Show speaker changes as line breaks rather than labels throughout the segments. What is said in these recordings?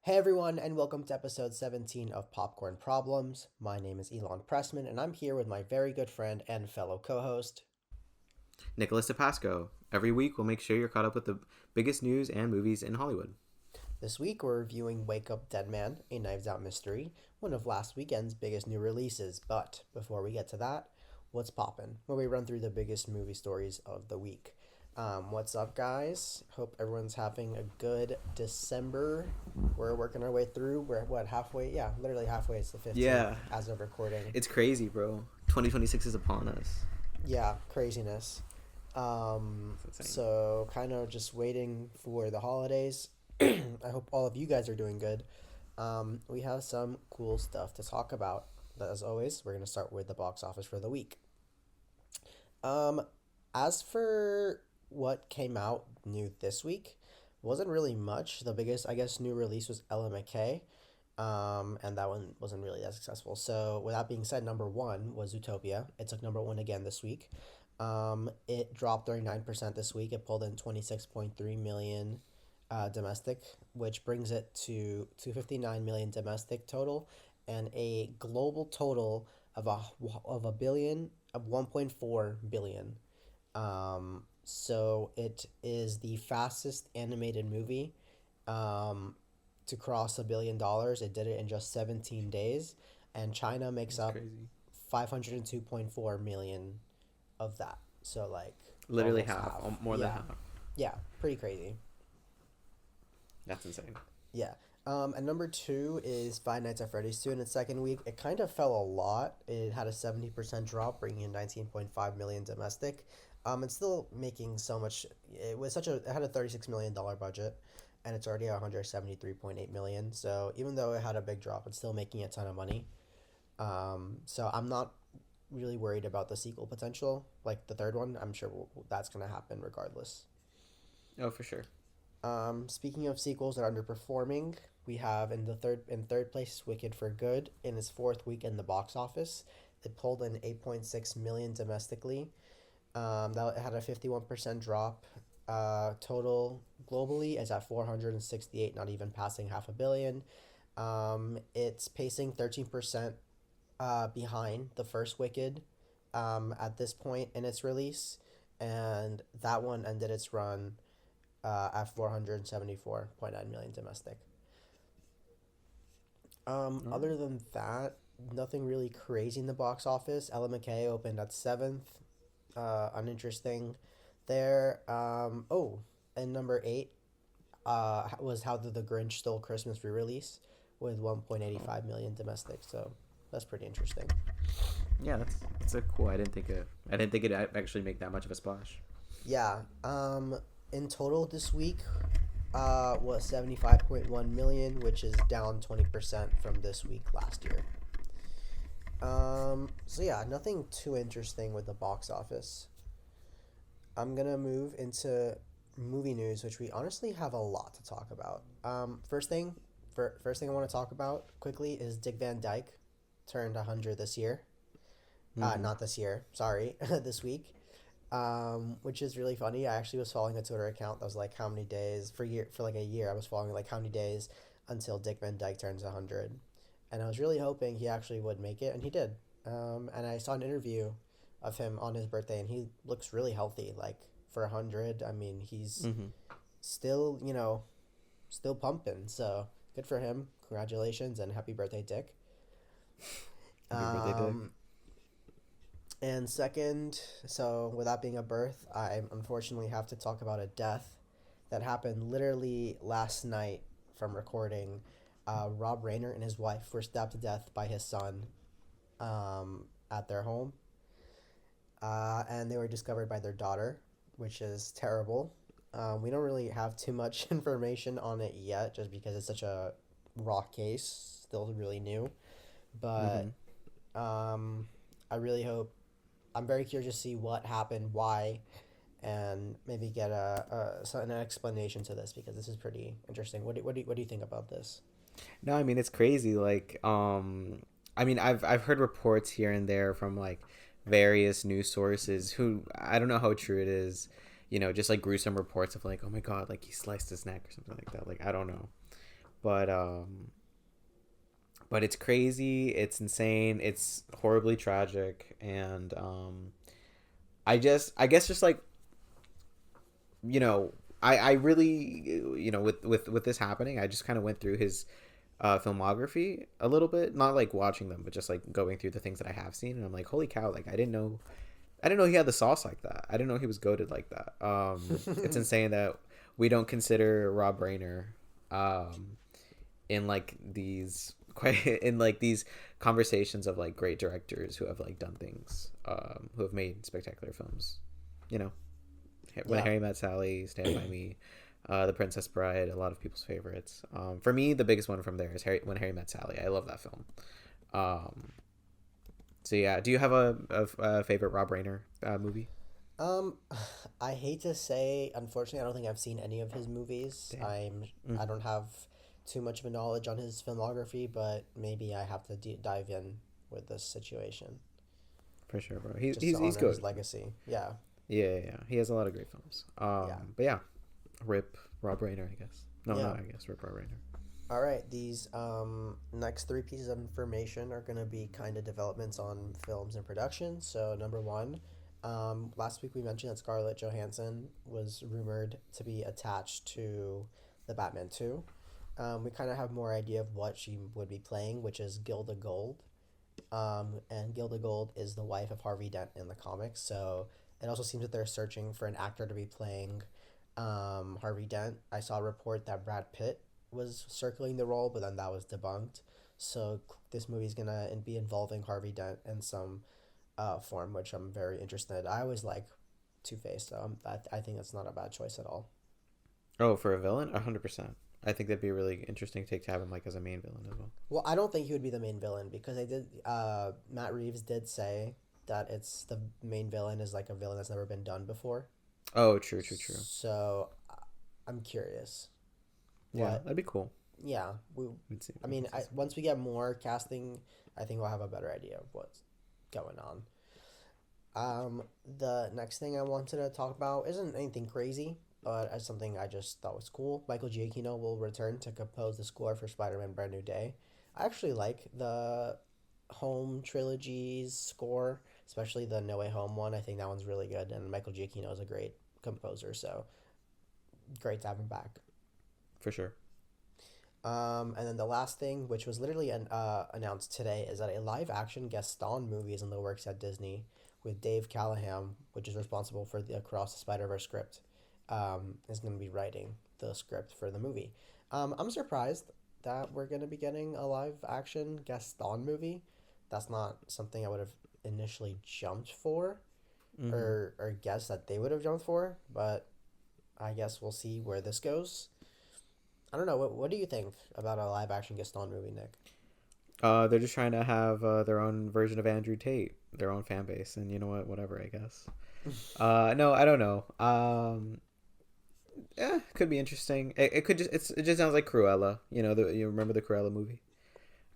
Hey everyone, and welcome to episode 17 of Popcorn Problems. My name is Elon Pressman, and I'm here with my very good friend and fellow co host.
Nicholas DePasco. Every week, we'll make sure you're caught up with the biggest news and movies in Hollywood.
This week, we're reviewing Wake Up Dead Man, a Knives Out mystery, one of last weekend's biggest new releases. But before we get to that, what's poppin'? Where we run through the biggest movie stories of the week. What's up, guys? Hope everyone's having a good December. We're working our way through. We're what, halfway? Yeah, literally halfway. It's the 15th
Yeah,
as of recording.
it's crazy, bro. 2026 is upon us.
Yeah, craziness.
It's insane.
So kind of just waiting for the holidays. I hope all of you guys are doing good. We have some cool stuff to talk about. But as always, we're gonna start with the box office for the week. Um, as for what came out new this week, wasn't really much. The biggest, I guess, new release was Ella McKay. And that one wasn't really that successful. So with that being said, number one was Zootopia. It took number one again this week. It dropped 39% this week. It pulled in 26.3 million domestic, which brings it to 259 million domestic total and a global total of a billion of 1.4 billion. So it is the fastest animated movie um, to cross $1 billion. It did it in just 17 days, and China makes
It's
up
crazy.
502.4 million of that. So like
Literally
almost
half,
half.
more than
Yeah,
half.
yeah, pretty crazy.
That's insane.
Yeah. And number two is Five Nights at Freddy's 2 in its second week. It kind of fell a lot. It had a 70% drop, bringing in 19.5 million domestic. It's still making so much. It had a $36 million budget, and it's already 173.8 million. So even though it had a big drop, it's still making a ton of money. So I'm not really worried about the sequel potential. Like the third one, I'm sure that's gonna happen regardless.
Oh, for sure.
Speaking of sequels that are underperforming, we have in third place Wicked for Good in its fourth week in the box office. It pulled in 8.6 million domestically. That had a 51% drop. Total globally is at 468, not even passing half a billion. It's pacing 13% behind the first Wicked at this point in its release, and that one ended its run at 474.9 million domestic.
All right.
Other than that, nothing really crazy in the box office. Ella McKay opened at seventh. Uninteresting there. And number eight was How Did the Grinch Stole Christmas re-release with
Oh,
1.85 million domestic. So that's pretty interesting.
yeah, that's a cool. I didn't think it actually make that much of a splash.
Yeah. In total this week, was 75.1 million, which is down 20% from this week last year. So yeah, nothing too interesting with the box office. I'm gonna move into movie news, which we honestly have a lot to talk about. First thing I want to talk about quickly is Dick Van Dyke turned 100 this year.
Mm-hmm.
Not this year, sorry, this week. Which is really funny. I actually was following a Twitter account that was like how many days for like a year. I was following like how many days until Dick Van Dyke turns 100, and I was really hoping he actually would make it, and he did. And I saw an interview of him on his birthday, and he looks really healthy. Like for 100, I mean, he's
Mm-hmm.
still still pumping. So good for him. Congratulations and happy birthday, Dick.
Happy birthday, Dick.
Um, And second, so without being a birth, I unfortunately have to talk about a death that happened literally last night from recording. Rob Rayner and his wife were stabbed to death by his son at their home. And they were discovered by their daughter, which is terrible. We don't really have too much information on it yet, just because it's such a raw case, still really new.
Mm-hmm.
But um, I really hope I'm very curious to see what happened, why, and maybe get an explanation to this because this is pretty interesting. What do you think about this?
No, I mean it's crazy. I mean I've heard reports here and there from like various news sources who I don't know how true it is. Just like gruesome reports of like, oh my god, like he sliced his neck or something like that. Like I don't know, but but it's crazy, it's insane, it's horribly tragic, and I guess just like, you know, I really, you know, with this happening, I just kind of went through his filmography a little bit, not like watching them, but just like going through the things that I have seen, and I'm like, holy cow, like I didn't know he had the sauce like that. I didn't know he was goated like that. It's insane that we don't consider Rob Reiner um, in like these quite in like these conversations of like great directors who have like done things, who have made spectacular films. You know, When
Yeah.
Harry Met Sally, Stand by Me, The Princess Bride, a lot of people's favorites. For me, the biggest one from there is When Harry Met Sally. I love that film. Um, so yeah, do you have a favorite Rob Reiner movie?
Um, I hate to say, unfortunately, I don't think I've seen any of his movies.
Damn.
I
Mm,
don't have too much of a knowledge on his filmography, but maybe I have to dive in with this situation
for sure, bro.
just to
He's
honor his
good.
legacy. Yeah,
Yeah. He has a lot of great films.
yeah,
But yeah, Rip Rob Reiner, I guess. No,
yeah.
not I guess. Rip Rob Reiner.
All right, these next three pieces of information are going to be kind of developments on films and production. So, number one, last week we mentioned that Scarlett Johansson was rumored to be attached to the Batman 2. We kind of have more idea of what she would be playing, which is Gilda Gold. And Gilda Gold is the wife of Harvey Dent in the comics. So, it also seems that they're searching for an actor to be playing Harvey Dent. I saw a report that Brad Pitt was circling the role, but then that was debunked. So this movie's gonna be involving Harvey Dent in some form, which I'm very interested in. I always like Two Face, so I think that's not a bad choice at all.
Oh, for a villain, 100%. I think that'd be a really interesting take to have him like as a main villain as well.
Well, I don't think he would be the main villain because they did. Matt Reeves did say that it's the main villain is like a villain that's never been done before.
Oh, true.
So I'm curious.
Yeah,
What?
that'd be cool.
Yeah,
We'd see.
I
We
mean,
could see some.
once we get more casting, I think we'll have a better idea of what's going on. The next thing I wanted to talk about isn't anything crazy, but it's something I just thought was cool. Michael Giacchino will return to compose the score for Spider-Man: Brand New Day. I actually like the Home trilogy's score, especially the No Way Home one. I think that one's really good, and Michael Giacchino is a great composer, so great to have him back.
For sure.
And then the last thing, which was literally announced today, is that a live action Gaston movie is in the works at Disney with Dave Callahan, which is responsible for the Across the Spider Verse script, is going to be writing the script for the movie. I'm surprised that we're going to be getting a live action Gaston movie. That's not something I would have initially jumped for
Mm-hmm.
or guessed that they would have jumped for, but I guess we'll see where this goes. I don't know. What do you think about a live action Gaston movie, Nick?
They're just trying to have their own version of Andrew Tate, their own fan base, and you know what? Whatever, I guess. No, I don't know. Yeah, could be interesting. It could just it just sounds like Cruella. You know, you remember the Cruella movie?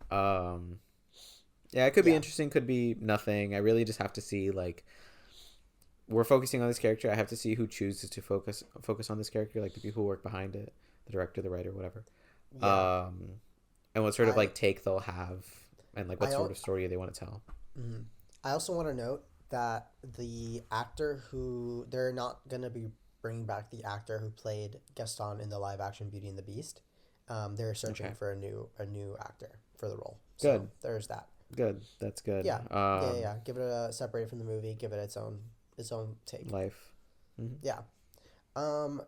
Um, yeah, it could be
Yeah,
interesting. Could be nothing. I really just have to see like we're focusing on this character. I have to see who chooses to focus on this character, like the people who work behind it, the director, the writer, whatever.
yeah.
Um, and what sort of
I
like take they'll have, and like what
I
sort
al-
of story they want to tell.
mhm. I also want to note that the actor who they're not gonna be bringing back the actor who played Gaston in the live action Beauty and the Beast. They're searching
Okay,
for a new actor for the role. So
good,
there's that.
good. That's good.
Yeah, yeah. Give it a separated from the movie. Give it its own take.
Life. Hmm.
Yeah.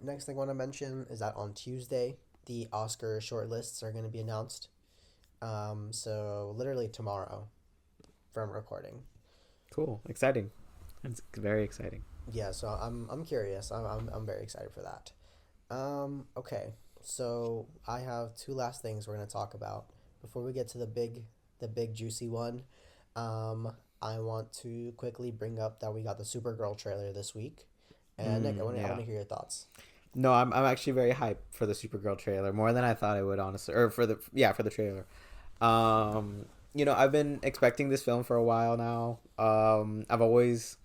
Next thing I want to mention is that on Tuesday, the Oscar shortlists are going to be announced. So literally tomorrow from recording.
Cool, exciting. It's very exciting.
Yeah, so I'm curious. I'm very excited for that. Okay. So I have two last things we're going to talk about before we get to the big juicy one. I want to quickly bring up that we got the Supergirl trailer this week. And Nick, I want
Yeah.
to hear your thoughts.
No, I'm actually very hyped for the Supergirl trailer, more than I thought I would, honestly. Or for the trailer. You know, I've been expecting this film for a while now. I've always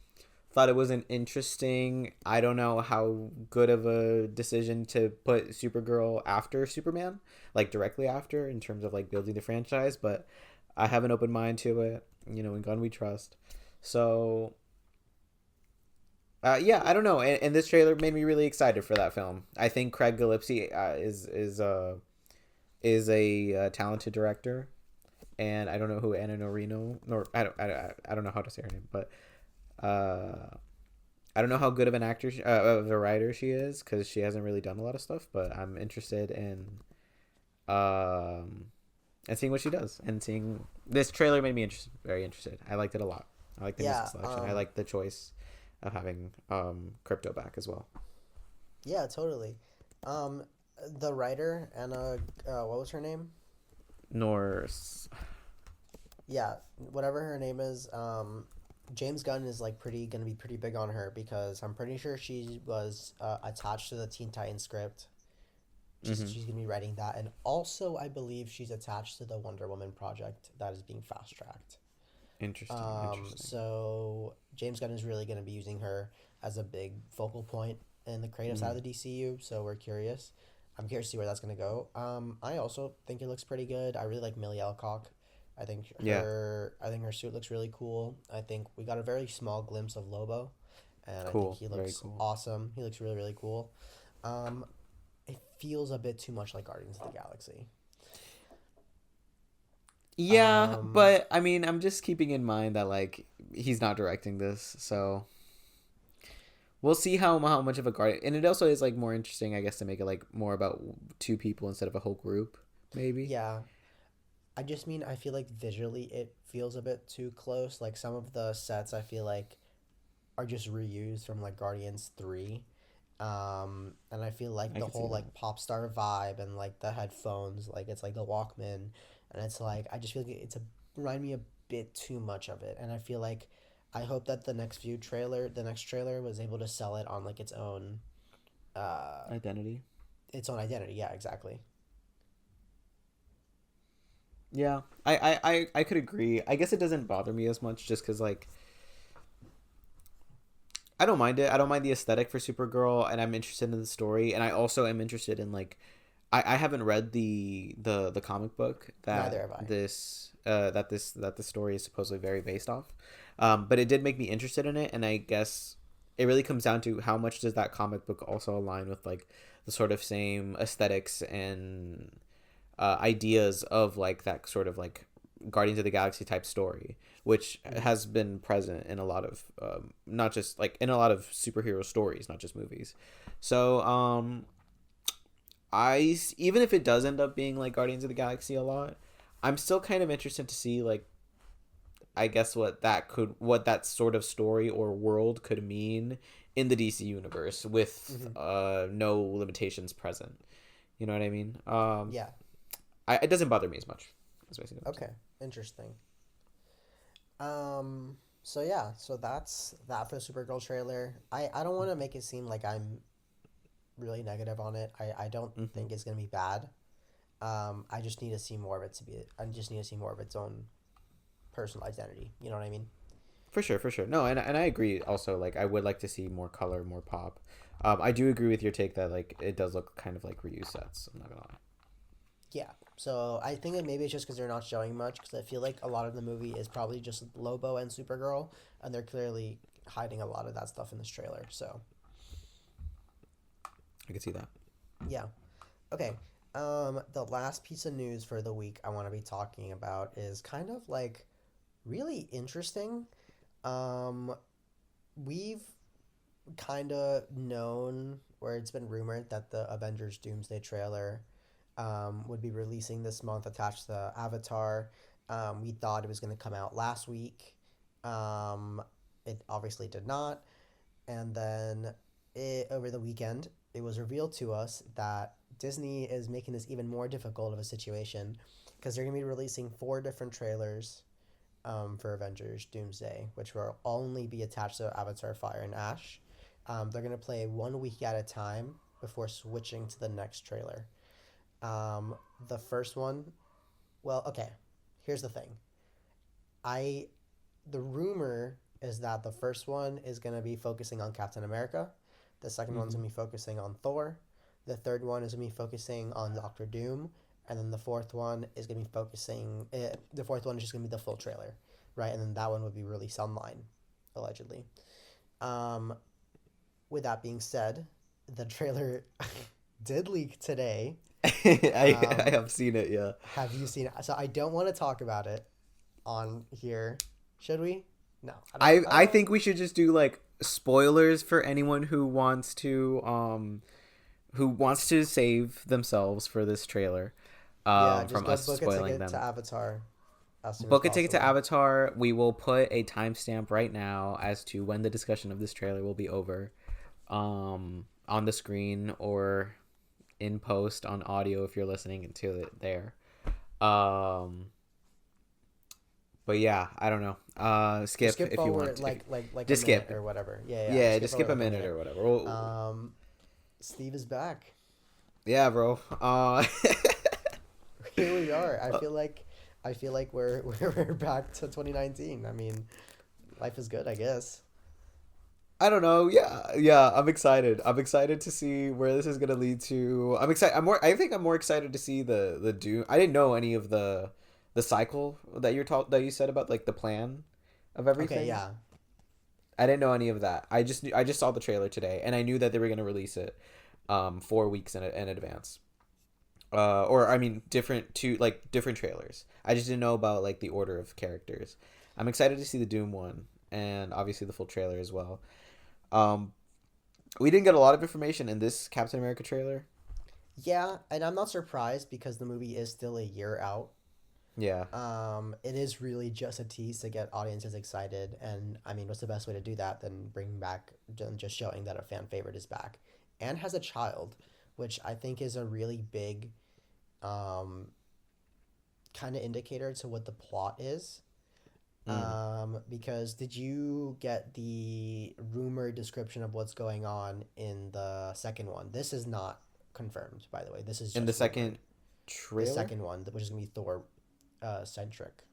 Thought it was an interesting. I don't know how good of a decision to put Supergirl after Superman, like directly after, in terms of like building the franchise. But I have an open mind to it. In Gun We Trust. So yeah, I don't know, and this trailer made me really excited for that film. I think Craig Gillespie is a talented director, and I don't know who Anna Norino, nor I don't know how to say her name, but uh, I don't know how good of an actor, of a writer she is, because she hasn't really done a lot of stuff. But I'm interested in um, and seeing what she does, and seeing this trailer made me interested, very interested. I liked it a lot. I like the music
Yeah,
selection. I like the choice of having crypto back as well.
yeah, totally. Um, the writer Anna, what was her name?
Norse.
Yeah, whatever her name is. James Gunn is like pretty gonna be pretty big on her because I'm pretty sure she was attached to the Teen Titans script.
Mm-hmm.
She's gonna be writing that, and also I believe she's attached to the Wonder Woman project that is being fast tracked.
Interesting. Interesting.
So James Gunn is really gonna be using her as a big focal point in the creative side
Mm-hmm.
of the DCU. So we're curious. I'm curious to see where that's gonna go. I also think it looks pretty good. I really like Millie Alcock.
Yeah.
I think her suit looks really cool. I think we got a very small glimpse of Lobo, and I think
Cool.
he
Very
looks
cool.
awesome. He looks really really cool. Um, it feels a bit too much like Guardians of the Galaxy.
Yeah,
Um,
but I mean, I'm just keeping in mind that like he's not directing this, so we'll see how much of a guardian. And it also is like more interesting, I guess, to make it like more about two people instead of a whole group, maybe.
yeah, I just mean I feel like visually it feels a bit too close. Like some of the sets I feel like are just reused from like Guardians 3. And I feel like
I
the
could see
whole
that.
like pop star vibe and like the headphones, like it's like the Walkman, and it's like I just feel like remind me a bit too much of it. And I feel like I hope that the next trailer was able to sell it on like uh
Identity.
its own identity. Yeah, exactly.
Yeah, I could agree. I guess it doesn't bother me as much just because like I don't mind it. I don't mind the aesthetic for Supergirl, and I'm interested in the story, and I also am interested in like I haven't read the comic book
Neither
that
have I.
that the story is supposedly very based off, but it did make me interested in it, and I guess it really comes down to how much does that comic book also align with like the sort of same aesthetics and ideas of like that sort of like Guardians of the Galaxy type story, which
Hmm.
has been present in a lot of not just like in a lot of superhero stories, not just movies. So even if it does end up being like Guardians of the Galaxy a lot, I'm still kind of interested to see like I guess what that sort of story or world could mean in the DC universe with
Hmm.
no limitations present. You know what I mean?
Yeah.
It doesn't bother me as much. That's basically what I'm
Okay. Interesting. So yeah, so that's that for the Supergirl trailer. I don't want to make it seem like I'm really negative on it. I don't
saying.
think it's gonna be bad. I just need to see more of it to be. I just need to see more of its own personal identity. You know what I mean?
For sure, for sure. No, and I agree. Also, like I would like to see more color, more pop. I do agree with your take that like it does look kind of like reuse sets. I'm not gonna lie.
Yeah. So I think that maybe it's just because they're not showing much. Because I feel like a lot of the movie is probably just Lobo and Supergirl, and they're clearly hiding a lot of that stuff in this trailer. So
I could see that.
yeah. Okay. The last piece of news for the week I want to be talking about is kind of like really interesting. Um, we've kind of known, or it's been rumored that the Avengers Doomsday trailer would be releasing this month attached to Avatar. We thought it was going to come out last week. Um, it obviously did not. And then over the weekend, it was revealed to us that Disney is making this even more difficult of a situation because they're going to be releasing four different trailers for Avengers Doomsday, which will only be attached to Avatar Fire and Ash. They're going to play 1 week at a time before switching to the next trailer. Um, the first one, well, okay, here's the thing. I the rumor is that the first one is going to be focusing on Captain America. The second one's
Mm-hmm.
going to be focusing on Thor. The third one is going to be focusing on Doctor Doom. And then the fourth one is going to be focusing. The fourth one is just going to be the full trailer, right? And then that one would be released online, allegedly. Um, with that being said, the trailer did leak today.
I
Um,
have seen it. Yeah.
have you seen it? So I don't want to talk about it on here. Should we? No, I don't. I
I
don't.
think we should just do like spoilers for anyone who wants to save themselves for this trailer
Yeah, just
from
go
us
book a
spoiling
ticket to
them.
Avatar as soon as
Book a ticket to
possible.
Avatar. We will put a timestamp right now as to when the discussion of this trailer will be over, on the screen or in post on audio if you're listening to it there. Um, but yeah, I don't know.
Just
Skip
skip
if you want
forward
to. If,
like a
just
minute
skip.
or whatever. Yeah, just
Yeah,
skip
just
forward
skip a
like a
minute
minute.
or whatever. Well,
Um, Steve is back.
yeah, bro.
Here we are. I feel like we're back to 2019. I mean, life is good, I guess.
I don't know. Yeah, yeah. I'm excited. I'm excited to see where this is gonna lead to. I'm excited. I'm more. I think I'm more excited to see the Doom. I didn't know any of the cycle that that you said about like the plan of
Okay,
everything.
yeah.
I didn't know any of that. I just saw the trailer today, and I knew that they were gonna release it, 4 weeks in advance. Or I mean, different trailers. I just didn't know about like the order of characters. I'm excited to see the Doom one, and obviously the full trailer as well. Um, we didn't get a lot of information in this Captain America trailer.
Yeah, and I'm not surprised because the movie is still a year out.
Yeah,
It is really just a tease to get audiences excited, and I mean, what's the best way to do that than bringing back than just showing that a fan favorite is back and has a child, which I think is a really big um, kind of indicator to what the plot is.
mm.
Because did you get the rumored description of what's going on in the second one? This is not confirmed, by the way. This is
In the
just rumored.
second
The
trailer.
second one, which is gonna be Thor centric.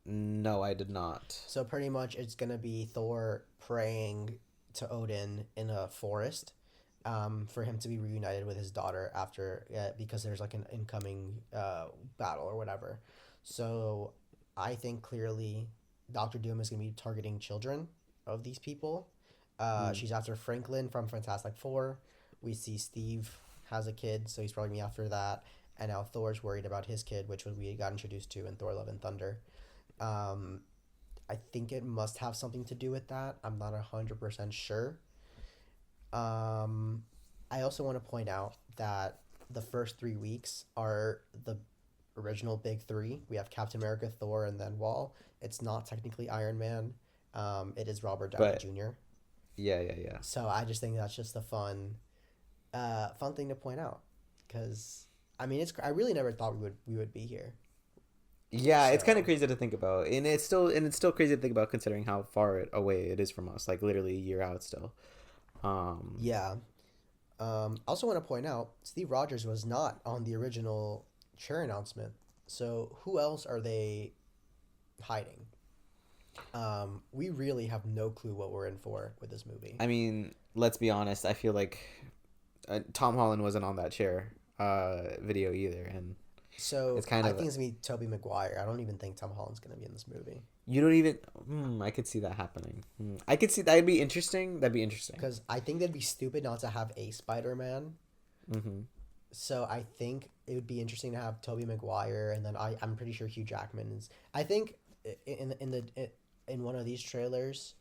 No, I did not.
So pretty much it's gonna be Thor praying to Odin in a forest, for him to be reunited with his daughter after because there's like an incoming battle or whatever. So I think clearly Doctor Doom is gonna be targeting children of these people.
Mm.
She's after Franklin from Fantastic Four. We see Steve has a kid, so he's probably gonna be after that. And now Thor's worried about his kid, which we got introduced to in Thor: Love and Thunder. Um, I think it must have something to do with that. I'm not 100% sure. Um, I also want to point out that the first 3 weeks are the original big three. We have Captain America, Thor, and then Wall. It's not technically Iron Man. It is Robert Downey
But
Jr.
yeah, yeah, yeah.
So I just think that's just a fun thing to point out, because I mean, I really never thought we would be here.
Yeah, it's kind of
So
crazy to think about, and it's still crazy to think about considering how far away it is from us, like literally a year out still. Um,
yeah. Also want to point out Steve Rogers was not on the original chair announcement. So who else are they hiding? We really have no clue what we're in for with this movie.
I mean, let's be honest. I feel like Tom Holland wasn't on that chair video either, and
So
it's kind
I
of
think it's gonna be Tobey Maguire. I don't even think Tom Holland's gonna be in this movie
you don't even. I could see that happening. I could see that'd be interesting. That'd be interesting.
because I think they'd be stupid not to have a Spider-Man.
Hmm.
So I think it would be interesting to have Tobey Maguire, and then I'm pretty sure Hugh Jackman is. I think in one of these trailers,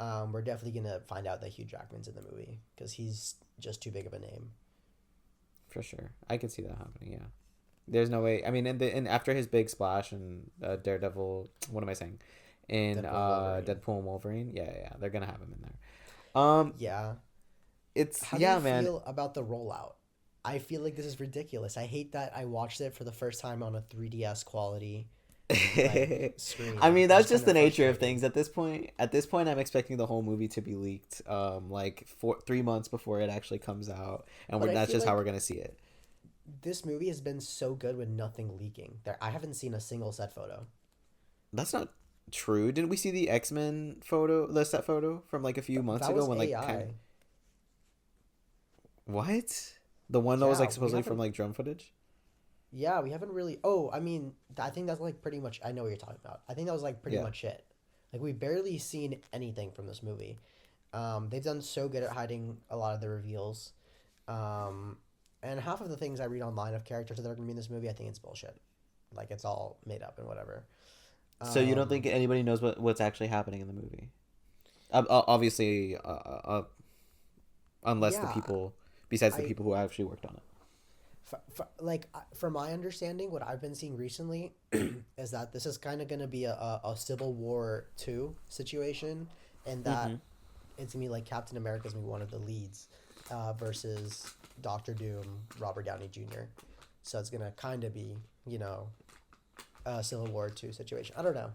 we're definitely gonna find out that Hugh Jackman's in the movie because he's just too big of a name.
For sure, I could see that happening. Yeah, there's no way. I mean, and after his big splash and Daredevil, what am I saying? In
Deadpool and Wolverine.
Deadpool and Wolverine, yeah, yeah, yeah, they're gonna have him in there.
Yeah.
It's
How do
yeah,
you
man.
feel about the rollout? I feel like this is ridiculous. I hate that I watched it for the first time on a 3DS quality like
I
screen.
mean,
It's
that's
just
just
kind
the
of
nature of
frustrating.
things at this point. At this point, I'm expecting the whole movie to be leaked, like 3 months before it actually comes out, and
But I
that's
feel
just how we're
like
gonna see it.
this movie has been so good with nothing leaking. There, I haven't seen a single set photo.
That's not. true. Didn't we see the X-Men photo, the set photo from like a few months
That
ago
was
when like kind of
AI.
what? The one that was
Yeah,
like
we
supposedly from
haven't.
like drone footage?
Yeah, we haven't really. Oh, I mean, I think that's like pretty much. I know what you're talking about. I think that was like pretty
Yeah.
much it. Like we barely seen anything from this movie. They've done so good at hiding a lot of the reveals. Um, and half of the things I read online of characters that are gonna be in this movie, I think it's bullshit. Like it's all made up and whatever.
So you don't think
Um,
anybody knows what's actually happening in the movie? Obviously, unless the
yeah,
people besides the
I
people who actually worked on it.
from my understanding, what I've been seeing recently is that this is kind of gonna be a Civil War two situation, and that
Mm-hmm.
it's gonna be like Captain America's gonna be one of the leads, versus Doctor Doom, Robert Downey Jr. So it's gonna kind of be, a Civil War two situation. I don't know.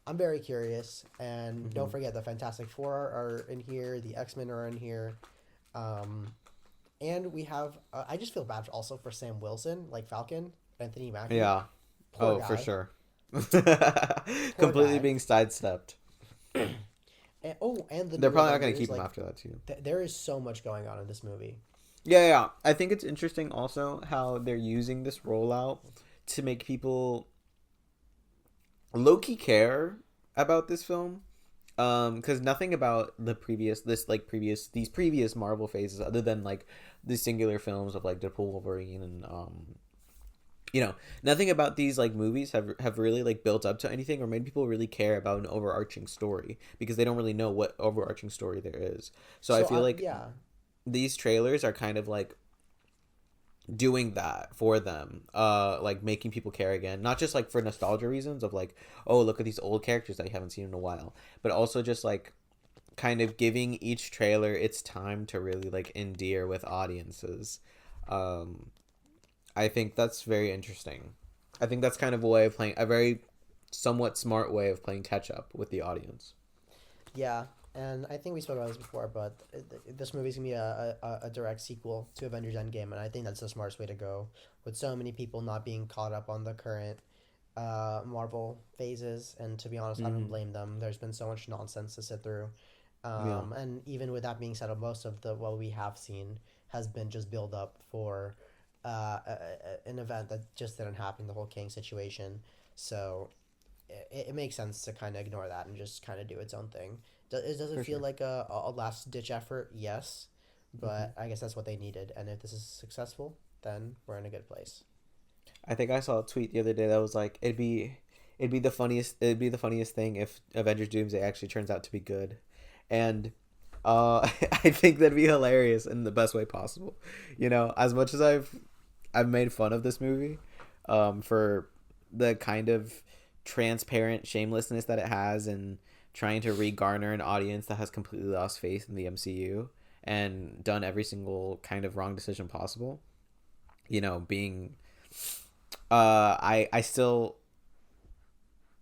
I'm very curious, and
Mm-hmm.
don't forget the Fantastic Four are in here. The X-Men are in here, um, and we have. I just feel bad also for Sam Wilson, like Falcon, Anthony Mackie.
Yeah.
Poor
Oh, for
guy.
sure.
Poor
Completely
guy.
being sidestepped.
And the
They're
new
probably not going to
Avengers.
keep him
Like,
after that too.
there is so much going on in this movie.
Yeah, yeah. I think it's interesting also how they're using this rollout to make people low key care about this film. Because nothing about these previous Marvel phases, other than like the singular films of like Deadpool, Wolverine, and nothing about these like movies have really like built up to anything or made people really care about an overarching story because they don't really know what overarching story there is. So I
So
feel like
yeah,
these trailers are kind of like doing that for them, like making people care again, not just like for nostalgia reasons of like, oh, look at these old characters that you haven't seen in a while, but also just like kind of giving each trailer its time to really like endear with audiences. um I think that's very interesting. I think that's kind of a way of playing, a very somewhat smart way of playing catch up with the audience.
yeah, and I think we spoke about this before, but this movie's gonna be a direct sequel to Avengers Endgame, and I think that's the smartest way to go. With so many people not being caught up on the current Marvel phases, and to be honest, I don't
Mm-hmm.
blame them. There's been so much nonsense to sit through,
Yeah,
and even with that being said, most of the what we have seen has been just build up for an event that just didn't happen. The whole King situation, so it makes sense to kind of ignore that and just kind of do its own thing. Does it
for
feel
sure.
like a last ditch effort? Yes,
Hmm.
but I guess that's what they needed. And if this is successful, then we're in a good place.
I think I saw a tweet the other day that was like, it'd be the funniest thing if Avengers Doomsday actually turns out to be good, and I think that'd be hilarious in the best way possible. As much as I've made fun of this movie, for the kind of transparent shamelessness that it has and trying to regarner an audience that has completely lost faith in the MCU and done every single kind of wrong decision possible. Being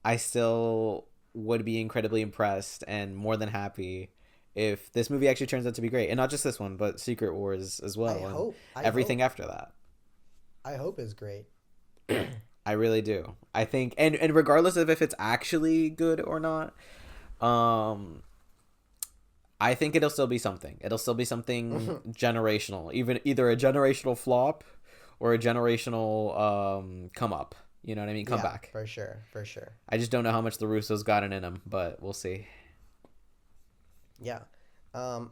I still would be incredibly impressed and more than happy if this movie actually turns out to be great, and not just this one, but Secret Wars as
I
well, and
hope. I
everything
hope.
after that.
I hope is great.
I really do. I think, and regardless of if it's actually good or not, um, I think it'll still be something. It'll still be something generational, even either a generational flop or a generational come up. You know what I mean? Come
Yeah,
back.
for sure, for sure.
I just don't know how much the Russos got it in them, but we'll see.
Yeah.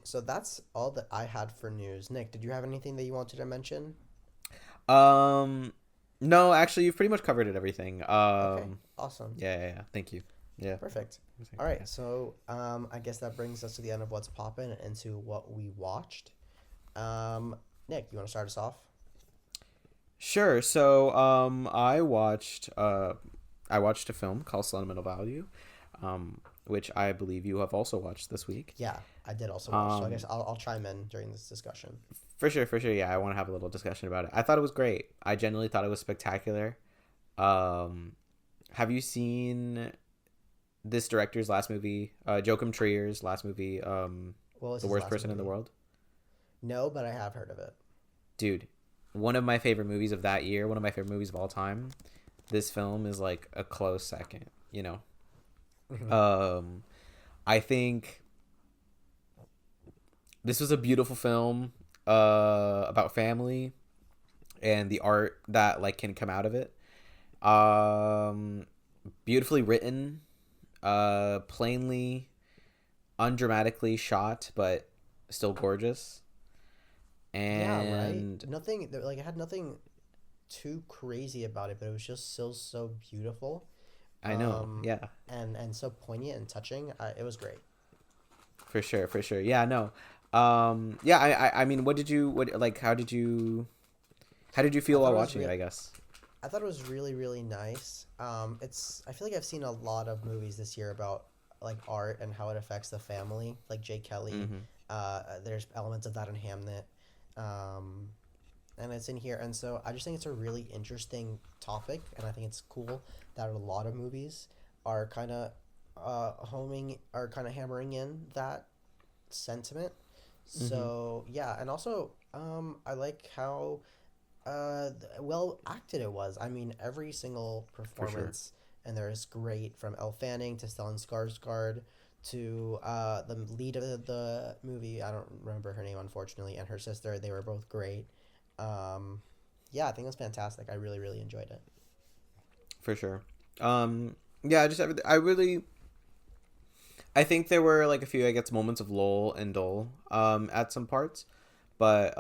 So that's all that I had for news. Nick, did you have anything that you wanted to mention?
Um, no, actually, you've pretty much covered it everything.
Okay, awesome.
Yeah, yeah, yeah. Thank you. Yeah.
Perfect. All right,
Yeah.
so I guess that brings us to the end of what's poppin' and into what we watched. Um, Nick, you want to start us off?
Sure. So, I watched a film called Sentimental Value, which I believe you have also watched this week.
Yeah, I did also watch, so I guess
Um,
I'll chime in during this discussion.
for sure, for sure. Yeah, I want to have a little discussion about it. I thought it was great. I genuinely thought it was spectacular. Um, have you seen this director's last movie, Joachim Trier's last movie,
What was
The
his
Worst
last
Person in the
movie?
World?
No, but I have heard of it.
Dude, one of my favorite movies of that year, one of my favorite movies of all time. This film is like a close second.
Hmm.
Um, I think this was a beautiful film about family and the art that like can come out of it. Um, Beautifully written, plainly, undramatically shot, but still gorgeous.
Yeah, right.
And
Nothing like it had nothing too crazy about it, but it was just still so beautiful,
I know,
um,
yeah,
and so poignant and touching. It was great.
for sure, for sure. Yeah, no. Yeah, I mean, what like how did you
I
feel
thought
while
it was
watching it,
real.
I guess?
I thought it was really really nice. It's I feel like I've seen a lot of movies this year about like art and how it affects the family, like Jay Kelly.
Mhm.
There's elements of that in Hamnet. Um, and it's in here. And so I just think it's a really interesting topic, and I think it's cool that a lot of movies are kind of are kind of hammering in that sentiment.
Mhm.
So yeah, and also I like how well acted it was. I mean, every single
For sure.
performance and there is great, from Elle Fanning to Stellan Skarsgård to the lead of the movie. I don't remember her name, unfortunately, and her sister. They were both great. Um, yeah, I think it was fantastic. I really really enjoyed it.
For sure. Yeah, just I really I think there were like a few I guess moments of lull and dull at some parts, but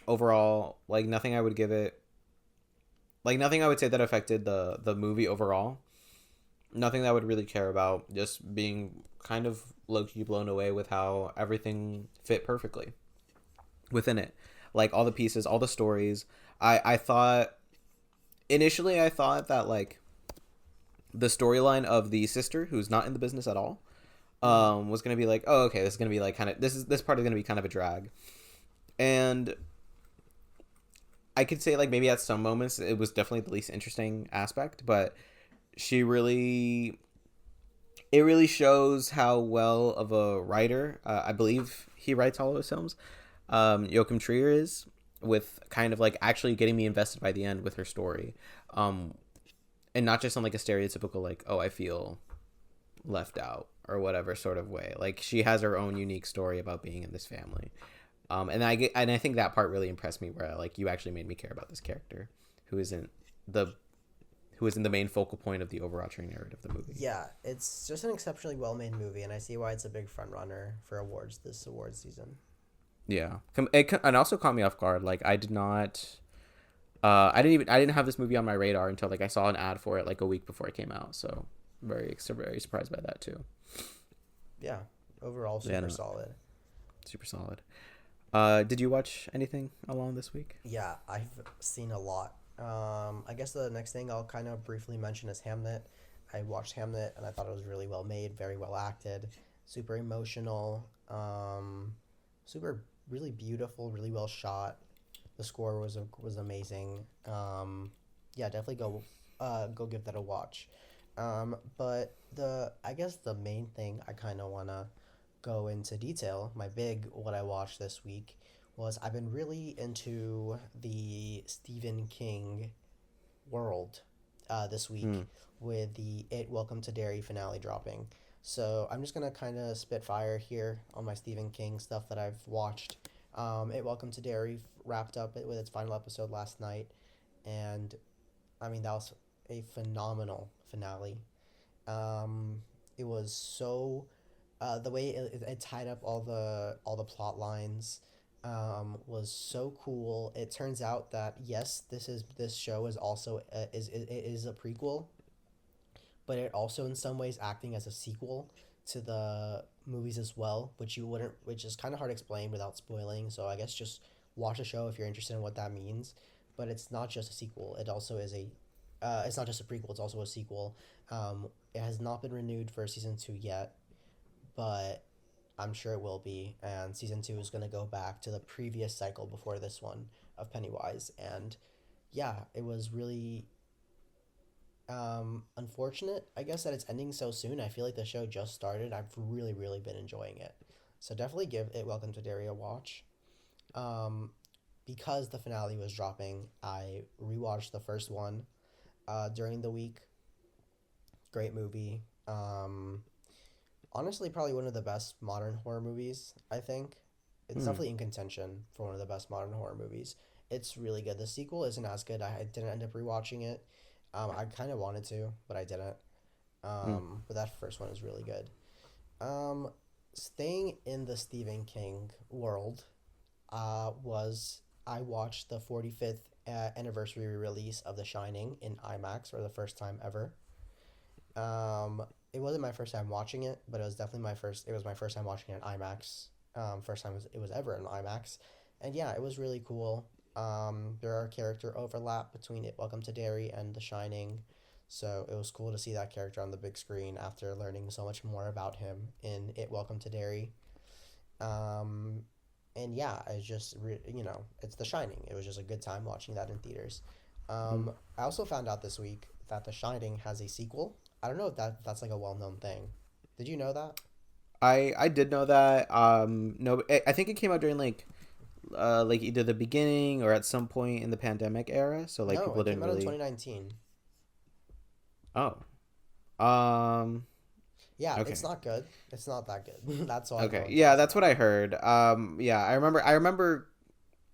overall like nothing I would give it like nothing I would say that affected the movie overall. Nothing that I would really care about. Just being kind of low key blown away with how everything fit perfectly within it. Like all the pieces, all the stories. I thought initially I thought that like the storyline of the sister who's not in the business at all
Mm-hmm.
was gonna be like, oh okay, this is gonna be like kind of this part is gonna be kind of a drag, and I could say like maybe at some moments it was definitely the least interesting aspect, but she really it really shows how well of a writer I believe he writes all of his films. Joachim Trier is with kind of like actually getting me invested by the end with her story, um, and not just on like a stereotypical like oh I feel left out or whatever sort of way. Like she has her own unique story about being in this family. And I think that part really impressed me where like you actually made me care about this character who isn't the who isn't the main focal point of the overarching narrative of the movie.
Yeah, it's just an exceptionally well made movie, and I see why it's a big front runner for awards this award season.
Yeah, and also caught me off guard. Like I did not, I didn't have this movie on my radar until like I saw an ad for it like a week before it came out. So very surprised by that too.
Yeah, overall
Yeah,
super
no,
solid.
super solid. Did you watch anything along this week?
Yeah, I've seen a lot. I guess the next thing I'll kind of briefly mention is Hamnet. I watched Hamnet and I thought it was really well made, very well acted, super emotional, super really beautiful, really well shot. The score was amazing. Yeah, definitely go give that a watch. But the I guess the main thing I kind of wanna go into detail, my big what I watched this week was I've been really into the Stephen King world this
Hmm.
week with the It Welcome to Derry finale dropping. So I'm just gonna kind of spit fire here on my Stephen King stuff that I've watched. It Welcome to Derry wrapped up with its final episode last night, and I mean that was a phenomenal finale. Um, it was so the way it tied up all the plot lines was so cool. It turns out that yes, this show is also it is a prequel, but it also in some ways acting as a sequel to the movies as well, which you wouldn't, which is kind of hard to explain without spoiling. So I guess just watch the show if you're interested in what that means. But it's not just a sequel; it also is a it's not just a prequel; it's also a sequel. It has not been renewed for season two yet, but I'm sure it will be. And season two is going to go back to the previous cycle before this one of Pennywise. And yeah, it was really unfortunate, I guess, that it's ending so soon. I feel like the show just started. I've really, really been enjoying it. So definitely give it Welcome to Derry a watch. Um, because the finale was dropping, I rewatched the first one during the week. Great movie. Um, Honestly, probably one of the best modern horror movies, I think. It's
Hmm.
definitely in contention for one of the best modern horror movies. It's really good. The sequel isn't as good. I didn't end up rewatching it. I kind of wanted to, but I didn't.
Hmm.
But that first one is really good. Um, Staying in the Stephen King world, was I watched the 45th anniversary release of The Shining in IMAX for the first time ever. It wasn't my first time watching it, but it was definitely my first. It was my first time watching it in IMAX. First time it was ever in IMAX, and yeah, it was really cool. There are character overlap between It Welcome to Derry and The Shining, so it was cool to see that character on the big screen after learning so much more about him in It Welcome to Derry. Um, and yeah, it's The Shining. It was just a good time watching that in theaters.
Hmm.
I also found out this week that The Shining has a sequel. I don't know if that's like a well known thing. Did you know that?
I did know that. No, I think it came out during like either the beginning or at some point in the pandemic era. So like
No,
people
it
didn't
came out in
really.
2019.
Oh. Um.
Yeah, it's
Okay.
not good. It's not that good. That's all I
Okay.
know in
Yeah,
terms of
that's what
that.
I heard. Yeah, I remember. I remember.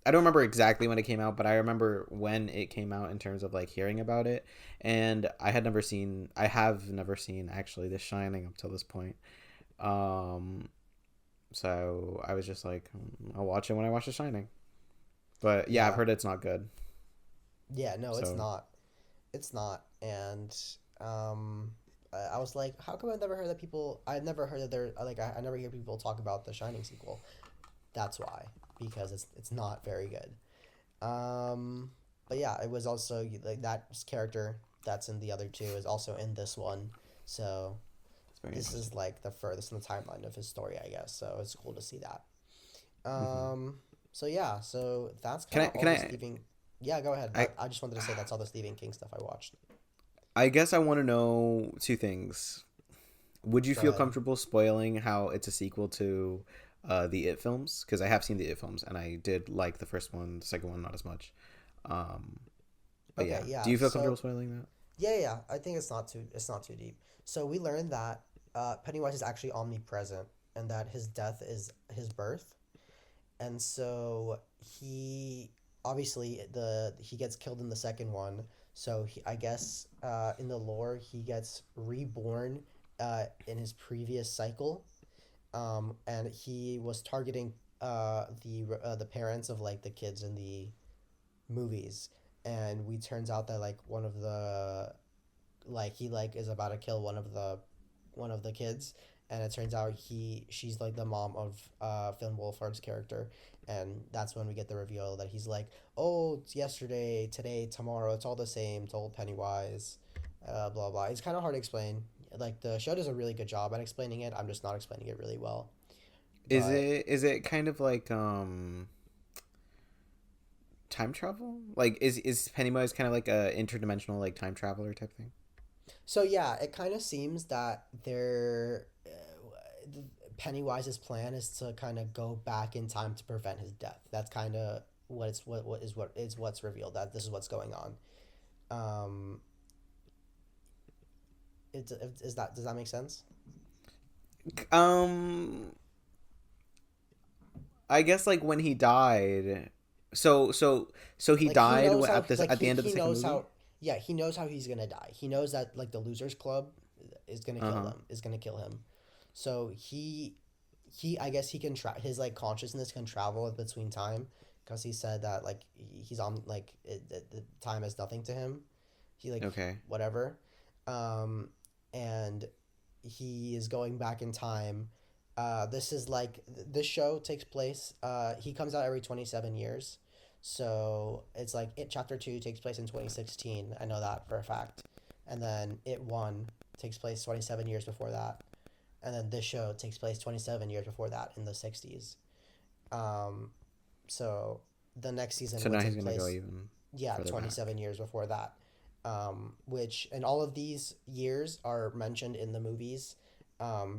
I don't remember exactly when it came out, but I remember when it came out in terms of like hearing about it. And I had never seen. I have never seen actually The Shining up till this point. Um. So I was just like, I'll watch it when I watch The Shining. But yeah, I've
Yeah.
heard it's not good.
Yeah, no, it's
So
not. It's not. And um I was like, how come I've never heard that I never hear people talk about the Shining sequel. That's why. Because it's not very good. Um, but yeah, it was also like that character that's in the other two is also in this one. So
it's very
this is
interesting.
like the furthest in the timeline of his story, I guess. So it's cool to see that.
Hmm.
Um, so yeah, so that's
Can
kind
I?
of all
Can
the
I?
Stephen. Yeah, go ahead.
I.
I just wanted to say that's all the Stephen King stuff I watched.
I guess I want to know two things. Would you
Go
feel
ahead.
comfortable spoiling how it's a sequel to the It films? Because I have seen the It films and I did like the first one, the second one not as much. Um, but
Okay,
yeah, do
yeah.
you feel comfortable
So
spoiling that?
yeah. I think it's not too deep. So we learned that Pennywise is actually omnipresent, and that his death is his birth. And so he gets killed in the second one. So I guess in the lore he gets reborn in his previous cycle, and he was targeting the parents of like the kids in the movies, and we turns out that like one of the like he like is about to kill one of the kids, and it turns out she's like the mom of Finn Wolfhard's character, and that's when we get the reveal that he's like, oh, it's yesterday, today, tomorrow, it's all the same, told Pennywise, blah blah. It's kind of hard to explain. Like the show does a really good job at explaining it. I'm just not explaining it really well, but
Is it kind of like time travel? Like is Pennywise kind of like a interdimensional like time traveler type thing?
so yeah, it kind of seems that Pennywise's plan is to kind of go back in time to prevent his death. That's kind of what's revealed, that this is what's going on. Um, does that make sense?
Um, I guess like when he died. So he
Like he
died
knows how
at this
like
at the end of the
he
second
knows
movie.
how yeah, he knows how he's gonna die. He knows that like the losers club
Uh huh.
is gonna kill him. So he I guess he can his like consciousness can travel between time, because he said that like he's on like the time is nothing to him. He like
Okay.
whatever. Um, and he is going back in time. This is like this show takes place. He comes out every 27 years, so it's like it chapter two takes place in 2016. I know that for a fact, and then it one takes place 27 years before that, and then this show takes place 27 years before that in the 60s. Um, so the next season
So
would
now he's
take
gonna go
place,
even
yeah,
further back.
27 years before that. Which and all of these years are mentioned in the movies,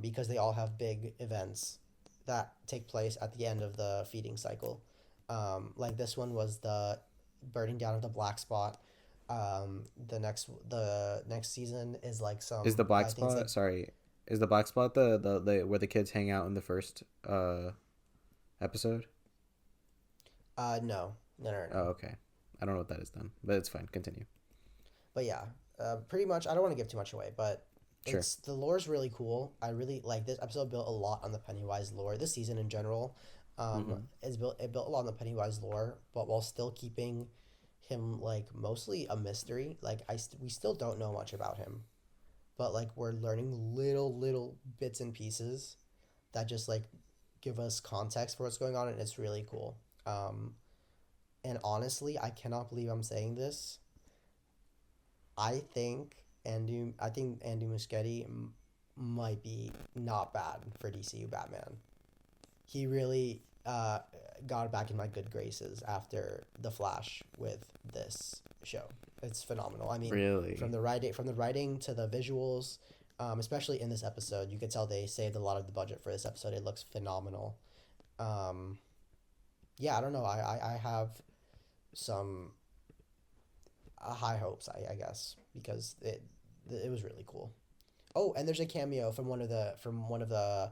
because they all have big events that take place at the end of the feeding cycle. Like this one was the burning down of the black spot. The next season is like
Is the
some,
black
I think it's
spot?
like,
Sorry, is the black spot the where the kids hang out in the first episode?
no, no, no,
Oh,
no.
okay. I don't know what that is then, but it's fine. Continue.
But yeah, pretty much. I don't want to give too much away, but
Sure.
the lore is really cool. I really like this episode. Built a lot on the Pennywise lore. This season in general,
Mm-hmm.
it built a lot on the Pennywise lore, but while still keeping him like mostly a mystery. Like we still don't know much about him, but like we're learning little bits and pieces that just like give us context for what's going on, and it's really cool. And honestly, I cannot believe I'm saying this. I think Andy Muschietti might be not bad for DCU Batman. He really got back in my good graces after the Flash with this show. It's phenomenal. I mean,
Really?
from the writing to the visuals, especially in this episode, you could tell they saved a lot of the budget for this episode. It looks phenomenal. Um, yeah, I don't know. I have some high hopes, I guess, because it was really cool. Oh, and there's a cameo from one of the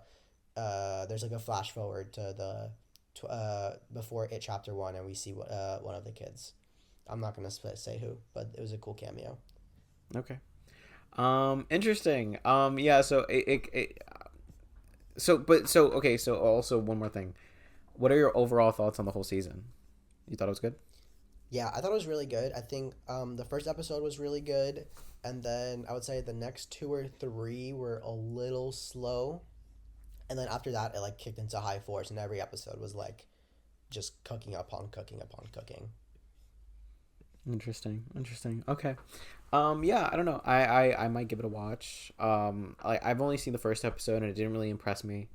there's like a flash forward to the before it chapter 1, and we see what one of the kids. I'm not gonna say who, but it was a cool cameo.
Okay. Interesting. Yeah. So okay. So also one more thing. What are your overall thoughts on the whole season? You thought it was good?
Yeah, I thought it was really good. I think the first episode was really good, and then I would say the next two or three were a little slow, and then after that it like kicked into high force, and every episode was like just cooking upon cooking upon cooking.
Interesting. Interesting. Okay. Yeah. I don't know. I might give it a watch. I've only seen the first episode and it didn't really impress me.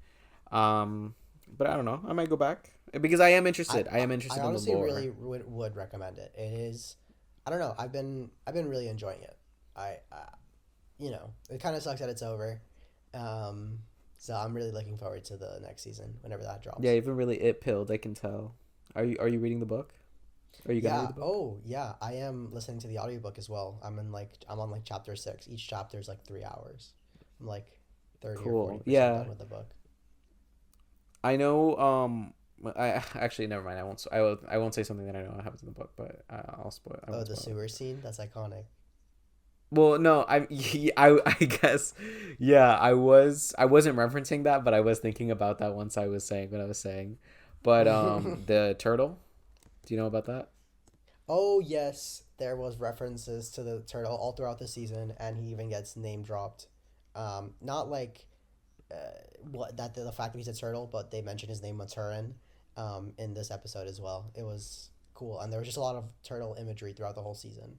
Um, but I don't know. I might go back because I am
I
interested. I
I,
am
I
interested in the
honestly
lore.
really would recommend it. It is, I don't know. I've been really enjoying it. It kind of sucks that it's over. Um, so I'm really looking forward to the next season whenever that
Yeah,
drops.
you've been really it pilled. I can tell. Are you reading the book? Are you gonna read
Yeah.
the book?
Oh, yeah. I am listening to the audiobook as well. I'm on like chapter 6. Each chapter is like 3 hours. I'm like 30 or
Cool.
40%
Yeah,
done with the book.
I know. I actually never mind. I won't. I will. I won't say something that I know happens in the book, but I'll spoil. I
Oh,
won't
the
spoil it.
sewer scene. That's iconic.
Well, no, I guess, yeah, I wasn't referencing that, but I was thinking about that once I was saying what I was saying. But the turtle, do you know about that?
Oh yes, there was references to the turtle all throughout the season, and he even gets name dropped. Not like what that the fact that he's a turtle, but they mentioned his name Maturin, in this episode as well. It was cool, and there was just a lot of turtle imagery throughout the whole season.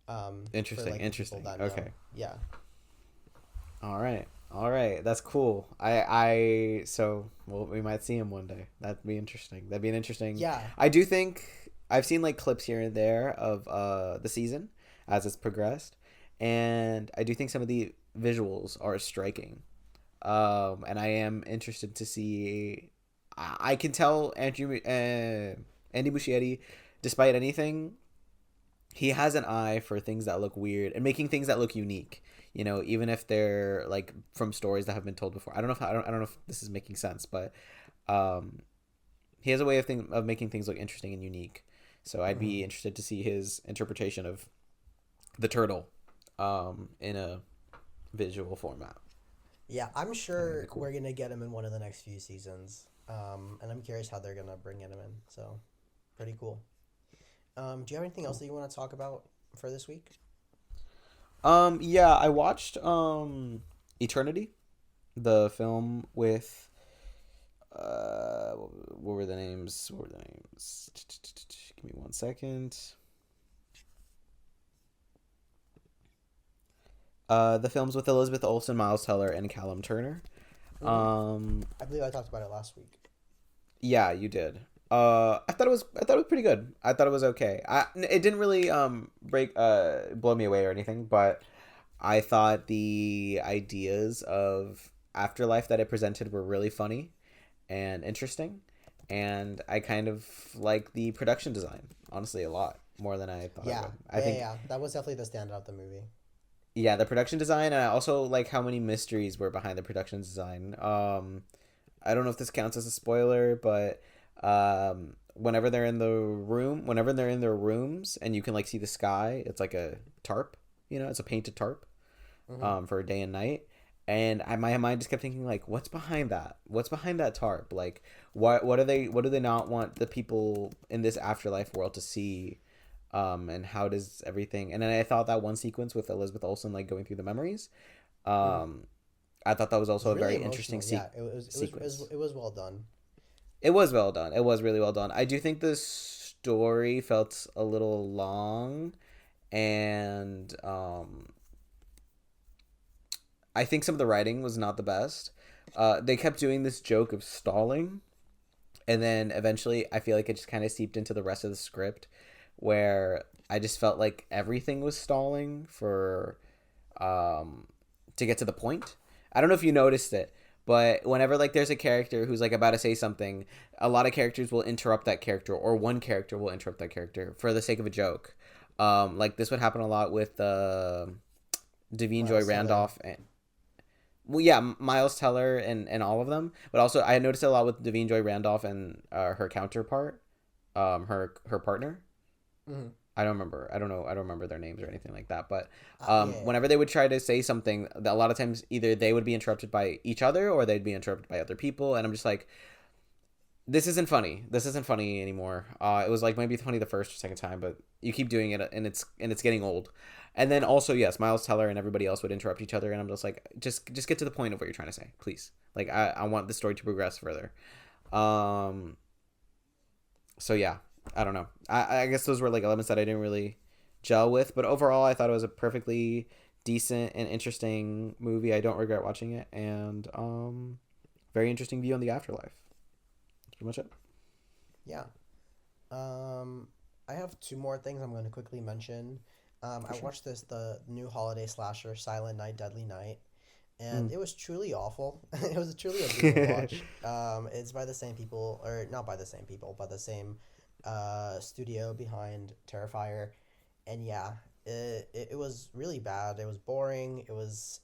For
Interesting,
like the people
interesting.
that know,
Okay,
yeah.
all right, that's cool. I so well we might see him one day. That'd be interesting. That'd be an interesting.
Yeah.
I do think I've seen like clips here and there of the season as it's progressed, and I do think some of the visuals are striking. And I am interested to see. I can tell Andy Muschietti, despite anything, he has an eye for things that look weird and making things that look unique. You know, even if they're like from stories that have been told before. I don't know if this is making sense, but um, he has a way of making things look interesting and unique. So I'd
Hmm.
be interested to see his interpretation of the turtle in a visual format.
Yeah, I'm
I think it'd
sure
be cool.
we're gonna get him in one of the next few seasons. And I'm curious how they're gonna bring him in. So, pretty cool. Do you have anything else
Cool.
that you want to talk about for this week?
Yeah, I watched Eternity, the film with what were the names? What were the names? Give me 1 second. The films with Elizabeth Olsen, Miles Teller, and Callum Turner.
Mm-hmm.
Um,
I believe I talked about it last week.
yeah, you did. I thought it was pretty good. I thought it was okay. It didn't really blow me away or anything, but I thought the ideas of afterlife that it presented were really funny and interesting, and I kind of like the production design honestly a lot. more than I thought it
Yeah,
would. I
yeah, yeah,
think,
yeah. That was definitely the standout of the movie.
yeah, the production design, and I also like how many mysteries were behind the production design. I don't know if this counts as a spoiler, but whenever they're in their rooms, and you can like see the sky, it's like a tarp. It's a painted tarp.
Hmm.
For a day and night. And my mind just kept thinking like, what's behind that? What's behind that tarp? Like, what do they not want the people in this afterlife world to see? And how does everything? And then I thought that one sequence with Elizabeth Olsen like going through the memories.
Hmm.
Um, I thought that was
It was
also a
really
very interesting
emotional. Yeah,
sequence.
it was well done.
It was well done. It was really well done. I do think the story felt a little long, and I think some of the writing was not the best. They kept doing this joke of stalling, and then eventually I feel like it just kind of seeped into the rest of the script, where I just felt like everything was stalling for um, to get to the point. I don't know if you noticed it, but whenever like there's a character who's like about to say something, a lot of characters will interrupt that character, or one character will interrupt that character for the sake of a joke. Like this would happen a lot with Devine Joy
Miles Teller.
Randolph and well, yeah, Miles Teller and all of them, but also I noticed it a lot with Devine Joy Randolph and her counterpart, her partner.
Hmm.
I don't remember. I don't know. I don't remember their names or anything like that. But
Yeah, yeah.
whenever they would try to say something, a lot of times either they would be interrupted by each other or they'd be interrupted by other people, and I'm just like, this isn't funny. This isn't funny anymore. It was like maybe funny the first or second time, but you keep doing it, and it's getting old. And then also, yes, Miles Teller and everybody else would interrupt each other, and I'm just like, just get to the point of what you're trying to say, please. Like, I want the story to progress further. Um, so yeah, I don't know. I guess those were like elements that I didn't really gel with, but overall, I thought it was a perfectly decent and interesting movie. I don't regret watching it, and very interesting view on the afterlife. That's pretty much it.
Yeah. Um, I have two more things I'm going to quickly mention.
For
I
sure.
watched the new holiday slasher, Silent Night, Deadly Night, and
Mm.
it was truly awful. It was truly a brutal watch. It's by the same people, or not by the same people, but the same studio behind Terrifier, and yeah, it was really bad. It was boring. It was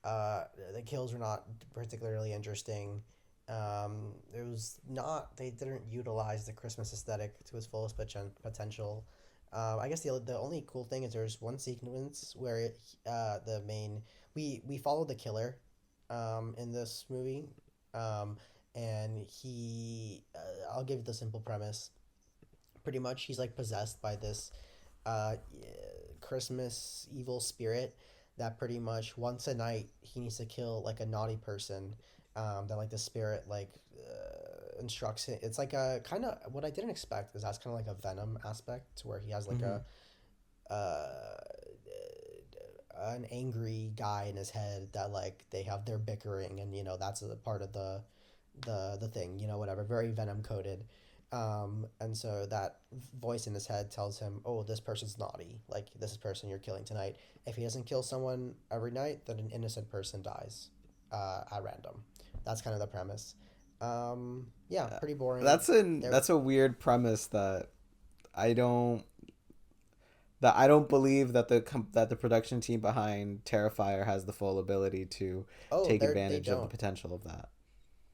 the kills were not particularly interesting. It was not. They didn't utilize the Christmas aesthetic to its fullest potential. I guess the only cool thing is there's one sequence where the main we follow the killer, in this movie, um, and I'll give you the simple premise. Pretty much, he's like possessed by this uh, Christmas evil spirit that pretty much once a night he needs to kill like a naughty person. That like the spirit like instructs him. It's like a kind of what I didn't expect is that's kind of like a Venom aspect to where he has like
Mm-hmm.
a uh, an angry guy in his head that like they have their bickering and that's a part of the thing, whatever, very Venom coded. And so that voice in his head tells him, oh, this person's naughty, like this is person you're killing tonight. If he doesn't kill someone every night, then an innocent person dies at random. That's kind of the premise. Yeah, pretty boring. There.
That's a weird premise I don't that I don't believe that the production team behind Terrifier has the full ability to
Oh,
take
they
advantage of the
don't.
potential of that.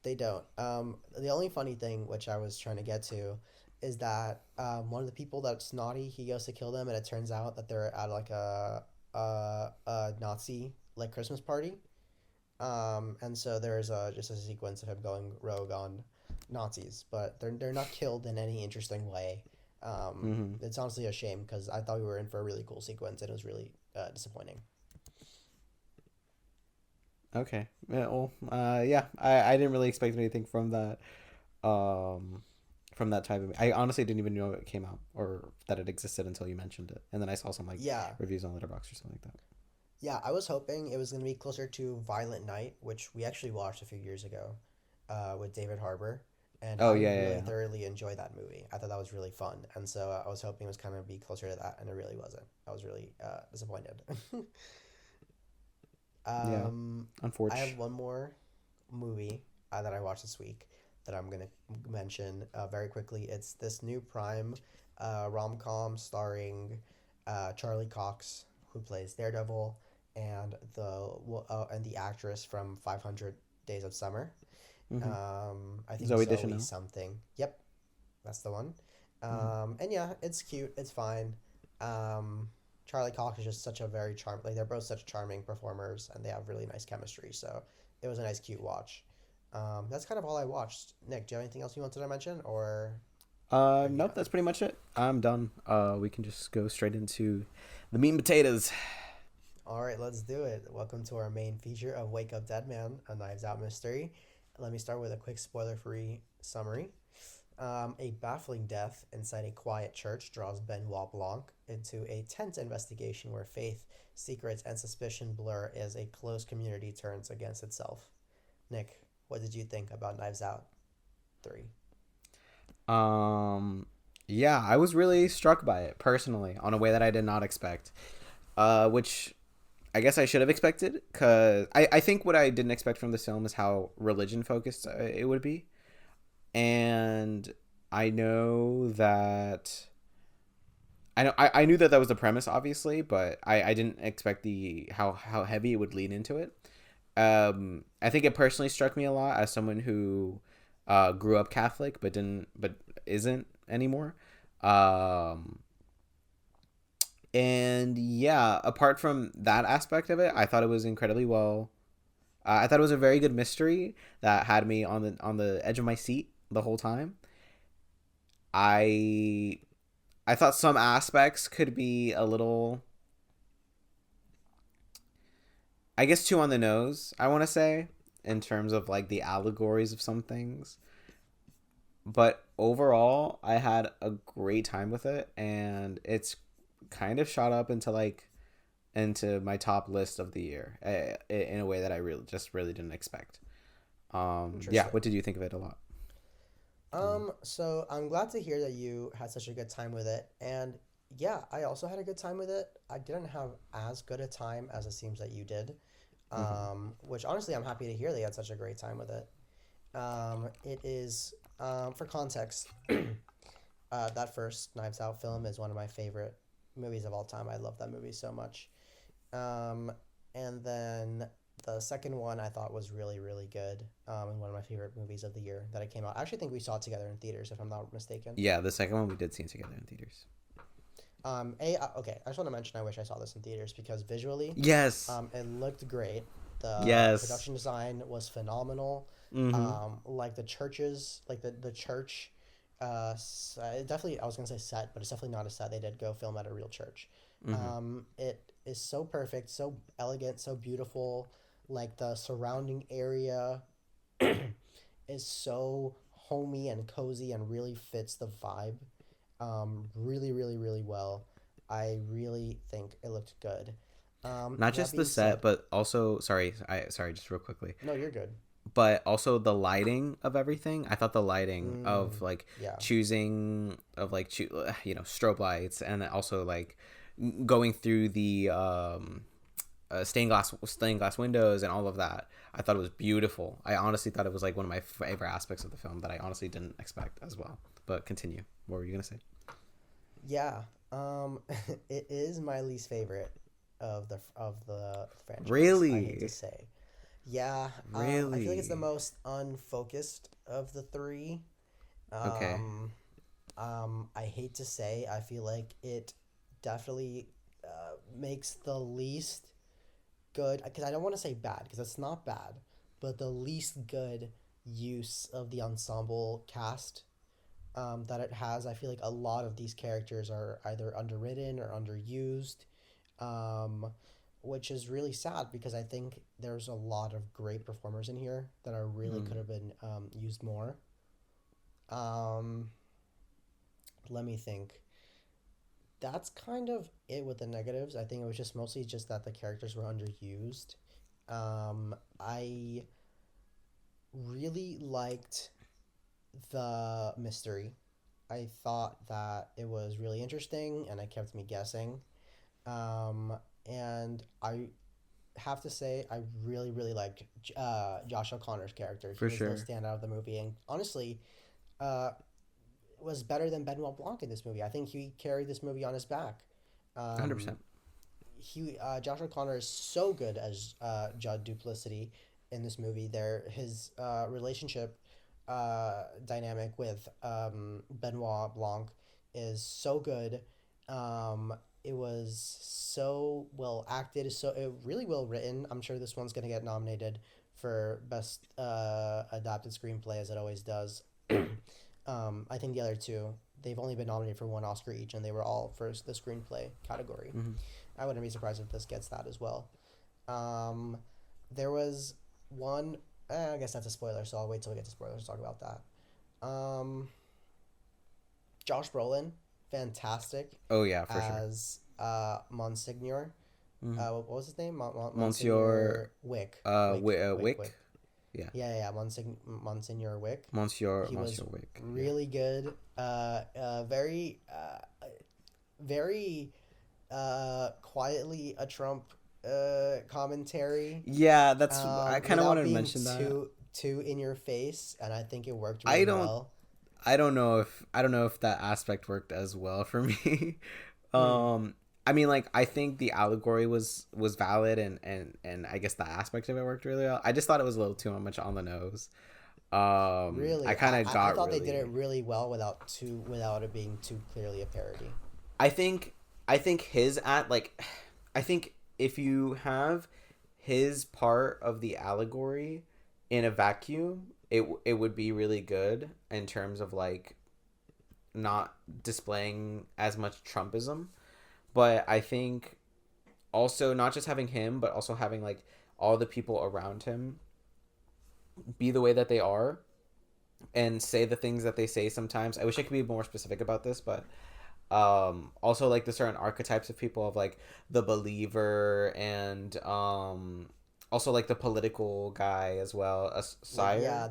They don't. The only funny thing, which I was trying to get to, is that one of the people that's naughty, he goes to kill them, and it turns out that they're at like a Nazi like Christmas party. And so there's just a sequence of him going rogue on Nazis, but they're not killed in any interesting way.
Mm-hmm.
It's honestly a shame because I thought we were in for a really cool sequence, and it was really disappointing.
Okay. Yeah. Well. Yeah. I didn't really expect anything um from that type of. I honestly didn't even know it came out or that it existed until you mentioned it, and then I saw some like
Yeah,
reviews on Letterboxd or something like that.
yeah, I was hoping it was going to be closer to Violent Night, which we actually watched a few years ago, with David Harbour, and
Oh
I
yeah,
really
yeah,
thoroughly enjoyed that movie. I thought that was really fun, and so I was hoping it was kind of be closer to that, and it really wasn't. I was really disappointed.
yeah. Yeah.
um, I have
Unfortunate.
one more movie that I watched this week that I'm gonna mention very quickly. It's this new Prime a rom com starring Charlie Cox, who plays Daredevil, and the actress from 500 Days of Summer.
Mm-hmm.
I think
Zoe
Zoe
Deschanel.
something. Yep, that's the one.
Mm-hmm.
And yeah, it's cute. It's fine. Um, Charlie Cox is just such a very charm. Like they're both such charming performers, and they have really nice chemistry. So it was a nice, cute watch. That's kind of all I watched. Nick, do you have anything else you wanted to mention, or are you
Nope,
done?
that's pretty much it. I'm done. We can just go straight into the meat and potatoes.
All right, let's do it. Welcome to our main feature of Wake Up Dead Man, a Knives Out mystery. Let me start with a quick spoiler-free summary. A baffling death inside a quiet church draws Benoit Blanc into a tense investigation where faith, secrets, and suspicion blur as a close community turns against itself. Nick, what did you think about Knives Out 3?
Um, yeah, I was really struck by it personally on a way that I did not expect. Which I guess I should have expected because I think what I didn't expect from this film is how religion focused it would be, and I know that I knew that that was the premise obviously, but I didn't expect the how heavy it would lean into it. I think it personally struck me a lot as someone who grew up Catholic but isn't anymore. Um, and yeah, apart from that aspect of it, I thought it was incredibly well. I thought it was a very good mystery that had me on the edge of my seat the whole time. I I thought some aspects could be a little, I guess, too on the nose. I want to say in terms of like the allegories of some things, but overall, I had a great time with it, and it's kind of shot up into like into my top list of the year in a way that I really didn't expect. Yeah, what
Interesting.
did you think of it a lot?
So I'm glad to hear that you had such a good time with it. And yeah, I also had a good time with it. I didn't have as good a time as it seems that you did.
Mm-hmm.
Which honestly, I'm happy to hear that you had such a great time with it. It is, for context, that first Knives Out film is one of my favorite movies of all time. I love that movie so much. Um, and then the second one I thought was really, really good. And one of my favorite movies of the year that it came out. I actually think we saw it together in theaters, if I'm not mistaken.
Yeah, the second one we did see together in theaters.
Okay, I just want to mention I wish I saw this in theaters because visually,
Yes.
it looked great. The
Yes.
production design was phenomenal.
Mm-hmm.
Like the churches, like the church, definitely I was gonna say set, but it's definitely not a set. They did go film at a real church.
Mm-hmm.
It is so perfect, so elegant, so beautiful. Like the surrounding area is so homey and cozy and really fits the vibe really, really, really well. I really think it looked good.
Not
That
just the
being
set,
said,
but also sorry, just real quickly,
no, you're good.
but also the lighting of everything. I thought the lighting of like
Yeah,
choosing of like strobe lights, and also like going through the stained glass windows and all of that. I thought it was beautiful. I honestly thought it was like one of my favorite aspects of the film that I honestly didn't expect as well. But continue. What were you gonna say?
yeah. It is my least favorite of the franchise. I hate to
Really,
say. Yeah. I feel like it's the
really.
most unfocused of the three.
Okay.
Um, I hate to say, I feel like it definitely makes the least good, because I don't want to say bad because it's not bad, but the least good use of the ensemble cast that it has. I feel like a lot of these characters are either underwritten or underused, um, which is really sad because I think there's a lot of great performers in here that are really could
Hmm.
have been used more. Um, Let me think. That's kind of it with the negatives. I think it was just mostly just that the characters were underused. I really liked the mystery. I thought that it was really interesting and it kept me guessing. Um, and I have to say, I really, really liked Josh O'Connor's character. He
For
was the
sure.
standout of the movie. And honestly, uh, was better than Benoit Blanc in this movie. I think he carried this movie on his back. Um,
100%.
Josh O'Connor is so good as Judd Duplicity in this movie. His relationship dynamic with Benoit Blanc is so good. It was so well acted, really well written. I'm sure this one's gonna get nominated for best adapted screenplay as it always does. I think the other two they've only been nominated for one Oscar each, and they were all for the screenplay category.
Hmm.
I wouldn't be surprised if this gets that as well. Um, there was one. I guess that's a spoiler, so I'll wait till we get to spoilers to talk about that. Josh Brolin, fantastic
Oh yeah, for sure.
as Monsignor.
Hmm.
What was his name?
Monsieur
Monsignor Wick.
Wick.
Wick.
Yeah.
Yeah. Monsignor Wick. He was
Monsieur Wick. Yeah.
really good. Very quietly a Trump commentary
Yeah, that's I kind of
without
wanted to
being
mention that.
too in your face, and I think it worked
I
really
don't
well.
I don't know if that aspect worked as well for me.
Hmm.
um I mean, like, I think the allegory was valid, and I guess the aspect of it worked really well. I just thought it was a little too much on the nose. I
Really,
kind of
I
got
thought they did it
really.
really well without it being too clearly a parody.
I think his at like I think if you have his part of the allegory in a vacuum, it would be really good in terms of like not displaying as much Trumpism. But I think also not just having him, but also having like all the people around him be the way that they are and say the things that they say sometimes. I wish I could be more specific about this, but also like the certain archetypes of people of like the believer and also like the political guy as well, a
Like
sire.
yeah,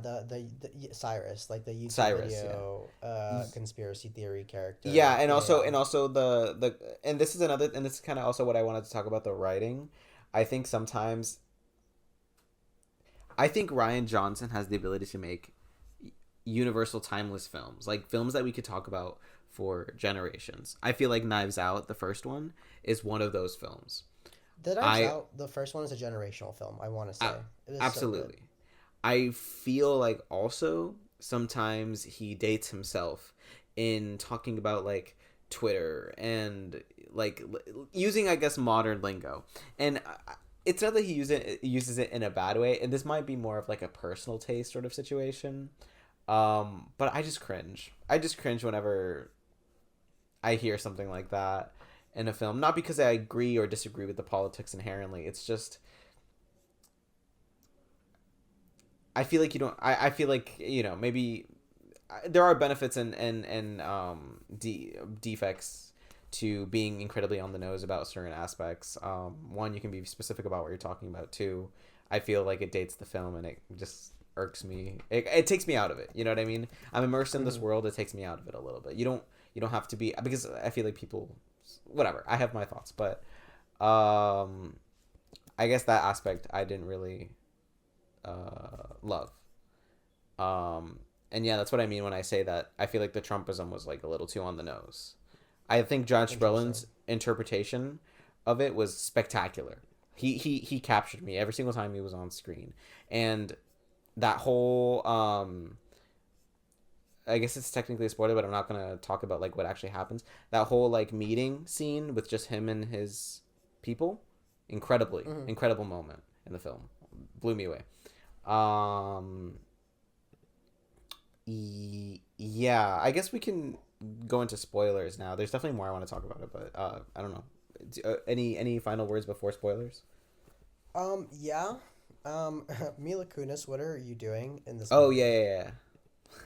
Cyrus, like the YouTube
Cyrus, yeah.
video conspiracy theory
Yeah,
character. Yeah, yeah.
and also the and this is another, and this is kind of also what I wanted to talk about, the writing. I think sometimes I think Ryan Johnson has the ability to make universal timeless films, like films that we could talk about for generations. I feel like Knives Out, the first one, is one of those films.
The Knives
I
Out, the first one is a generational film. I want to
a-
say it is so good.
Absolutely. I feel like also sometimes he dates himself in talking about like Twitter and like using, I guess, modern lingo. And it's not that uses it in a bad way, and this might be more of like a personal taste sort of situation. But I just cringe. I just cringe whenever I hear something like that in a film. Not because I agree or disagree with the politics inherently. It's just I feel like you don't. I feel like, maybe there are benefits and defects to being incredibly on the nose about certain aspects. One, you can be specific about what you're talking about. Two, I feel like it dates the film and it just irks me. It takes me out of it. You know what I mean? I'm immersed in this
Hmm.
world. It takes me out of it a little bit. You don't have to be, because I feel like people, whatever. I have my thoughts, but um, I guess that aspect I didn't really love. Um, and yeah, that's what I mean when I say that I feel like the Trumpism was like a little too on the nose. I think Josh
Interesting.
Brolin's interpretation of it was spectacular. He captured me every single time he was on screen, and that whole I guess it's technically a spoiler, but I'm not gonna talk about like what actually happens. That whole like meeting scene with just him and his people,
Hmm.
incredible moment in the film, blew me away. Um, yeah, I guess we can go into spoilers now. There's definitely more I want to talk about it, but I don't know. Any final words before spoilers?
Yeah. Mila Kunis, what are you doing in this
Oh
movie?
yeah,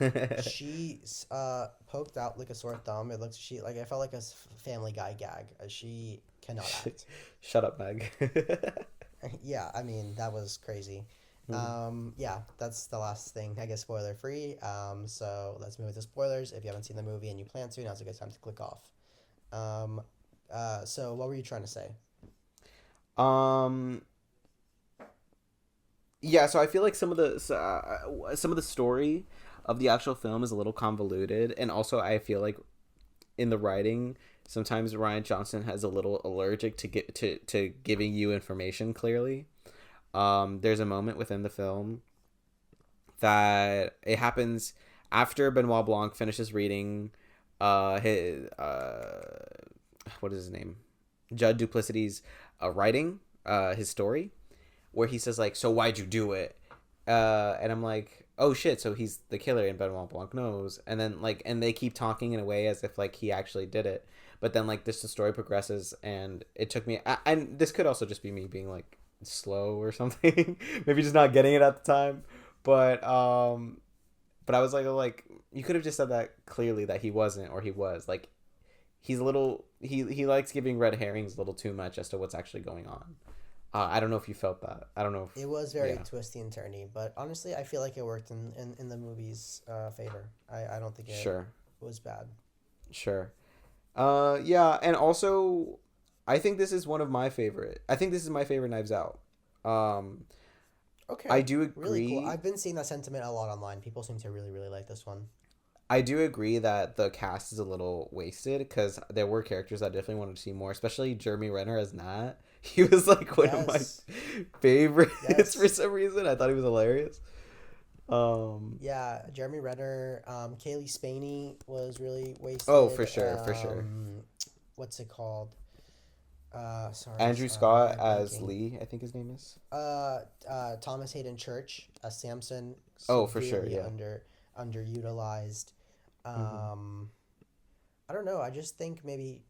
yeah, yeah.
She poked out like a sore thumb. It looks she like I felt like a Family Guy gag. She cannot act.
Shut up, Meg.
Yeah, I mean that was crazy.
Mm.
Yeah, that's the last thing. I guess spoiler free. So let's move to spoilers. If you haven't seen the movie and you plan to, now's a good time to click off. Um, so what were you trying to say?
um, yeah. So I feel like some of the story, of the actual film is a little convoluted, and also I feel like in the writing, sometimes Ryan Johnson has a little allergic to get to giving you information clearly. There's a moment within the film that it happens after Benoit Blanc finishes reading his what is his name? Judd Duplicity's writing his story, where he says like, "So why'd you do it?" And I'm like, "Oh shit!" So he's the killer, and Benoit Blanc knows. And then like, and they keep talking in a way as if like he actually did it. But then like this, the story progresses, and it took me. And this could also just be me being like slow or something, maybe just not getting it at the time. But but I was like you could have just said that clearly that he wasn't or he was like he's a little he likes giving red herrings a little too much as to what's actually going on. I don't know if you felt that. I don't know if
It was very
yeah.
twisty and turny, but honestly, I feel like it worked in the movie's favor. I don't think it
Sure.
was bad.
Sure. Yeah, and also I think this is one of my favorite. I think this is my favorite Knives Out. Um I
Okay,
do
really cool.
agree.
I've been seeing that sentiment a lot online. People seem to really like this one.
I do agree that the cast is a little wasted because there were characters I definitely wanted to see more, especially Jeremy Renner as Nat. He was like one of my
Yes,
favorites for
yes,
some reason. I thought he was hilarious. Um,
yeah. Jeremy Renner, Kaylee Spaney was really
oh,
wasted.
for sure, for sure.
What's it called? Sorry,
Andrew
why am
Scott
I
as
blanking?
Lee, I think his name is.
Thomas Hayden Church as Samson,
Oh, for sure,
severely
yeah.
underutilized.
Hmm.
Um, I don't know. I just think maybe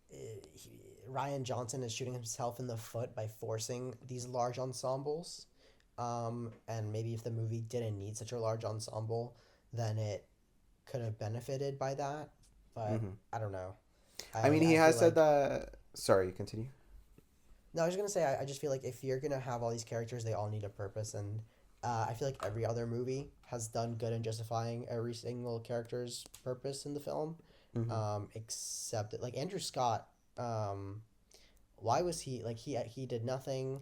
Ryan Johnson is shooting himself in the foot by forcing these large ensembles. And maybe if the movie didn't need such a large ensemble, then it could have benefited by that. But
Hmm.
I don't know.
I mean, he
I feel
has said
like
that. Sorry, continue.
no, I was gonna say I just feel like if you're gonna have all these characters, they all need a purpose, and I feel like every other movie has done good in justifying every single character's purpose in the film,
Hmm.
except that like Andrew Scott, why was he like he did nothing,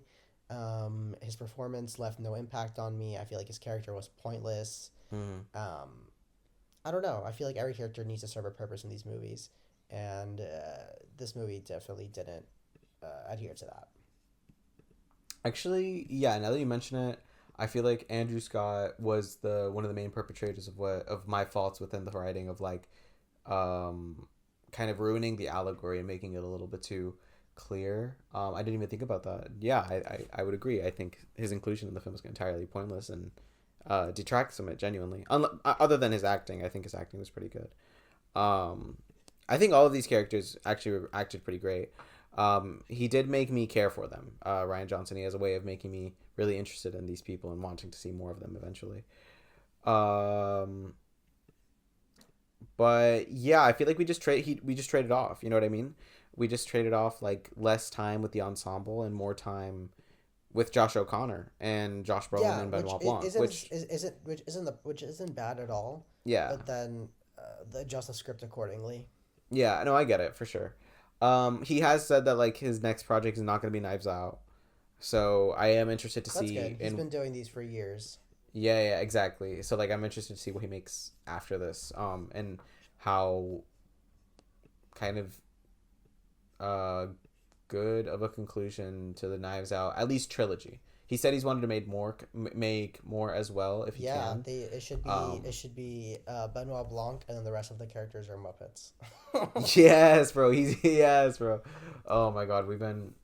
his performance left no impact on me. I feel like his character was pointless.
Hmm.
Um, I don't know. I feel like every character needs to serve a purpose in these movies, and this movie definitely didn't adhere to that.
Actually, yeah. Now that you mention it, I feel like Andrew Scott was the one of the main perpetrators of what of my faults within the writing of like, um, kind of ruining the allegory and making it a little bit too clear. I didn't even think about that. Yeah, I would agree. I think his inclusion in the film is entirely pointless and detracts from it genuinely. Other than his acting, I think his acting was pretty good. Um, I think all of these characters actually acted pretty great. He did make me care for them. Ryan Johnson. He has a way of making me really interested in these people and wanting to see more of them eventually. Um, but yeah, I feel like we just traded off. You know what I mean? We just traded off like less time with the ensemble and more time with Josh O'Connor and Josh Brolin
Yeah,
and
which
Benoit Blanc. Which
isn't which isn't bad at all,
yeah,
but then the adjust the script accordingly.
yeah, no, I get it for sure. He has said that like his next project is not going to be Knives Out. So I am interested to
That's
see
good. He's
in
been doing these for years.
yeah, exactly. So like I'm interested to see what he makes after this and how kind of uh good of a conclusion to the Knives Out at least trilogy. He said he's wanted to make more as well if he
Yeah,
can.
they it
Um
should be Benoit Blanc, and then the rest of the characters are Muppets.
yes, bro. He's yes, bro. Oh my god, we've been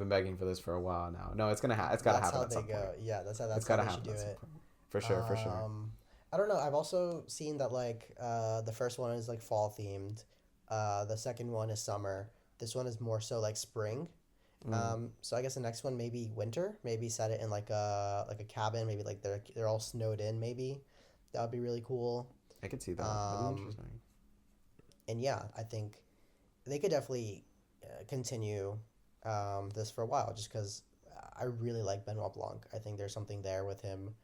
begging for this for a while now. No, it's got to
That's
happen
how
at
they
some point.
go. Yeah,
It's
that's
got
how
to
they should
happen
do
at some
it.
point. For sure, for sure.
Um, I don't know. I've also seen that like the first one is like fall themed. The second one is summer. This one is more so like spring.
Mm,
So I guess the next one maybe winter. Maybe set it in like a cabin. Maybe like they're all snowed in. Maybe that would be really cool.
I could see that. That'd be
Um,
interesting.
and yeah, I think they could definitely continue this for a while, just because I really like Benoit Blanc. I think there's something there with him,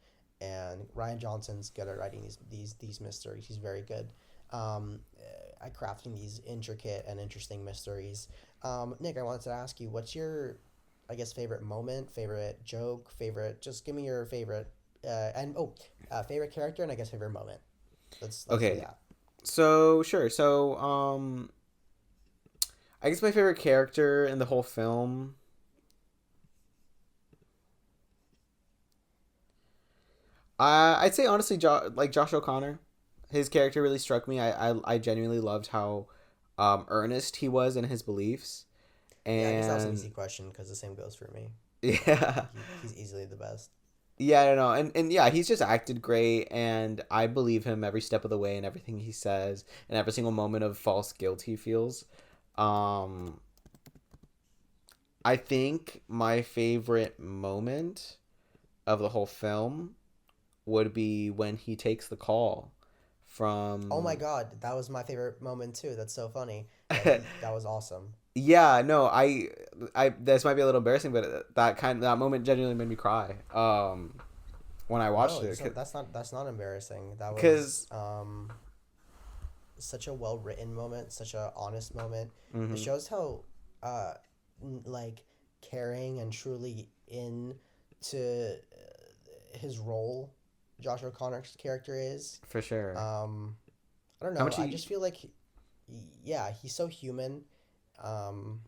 and Ryan Johnson's good at writing these mysteries. He's very good at crafting these intricate and interesting mysteries. Nick, I wanted to ask you, what's your, I guess, favorite moment, favorite joke, favorite? Just give me your favorite, favorite character, and I guess favorite moment. Let's do
Okay,
that.
so sure. So I guess my favorite character in the whole film. I'd say honestly, like Josh O'Connor, his character really struck me. I genuinely loved how earnest he was in his beliefs,
Yeah, I guess that was an
and
easy question because the same goes for me.
yeah,
He's easily the best.
yeah, I don't know, and yeah, he's just acted great, and I believe him every step of the way and everything he says, and every single moment of false guilt he feels. Um, I think my favorite moment of the whole film would be when he takes the call
Oh my
from
god, that was my favorite moment too. That's so funny. That was awesome.
yeah, no, I this might be a little embarrassing, but that moment genuinely made me cry. When I
No,
watched
it's
it,
not, that's not embarrassing. That was
because
such a well written moment, such a honest moment. It
mm-hmm,
shows how uh like caring and truly into his role Josh O'Connor's character is.
for sure.
Um, I don't
How
know.
much
I
he
just feel like, yeah, he's so human, um,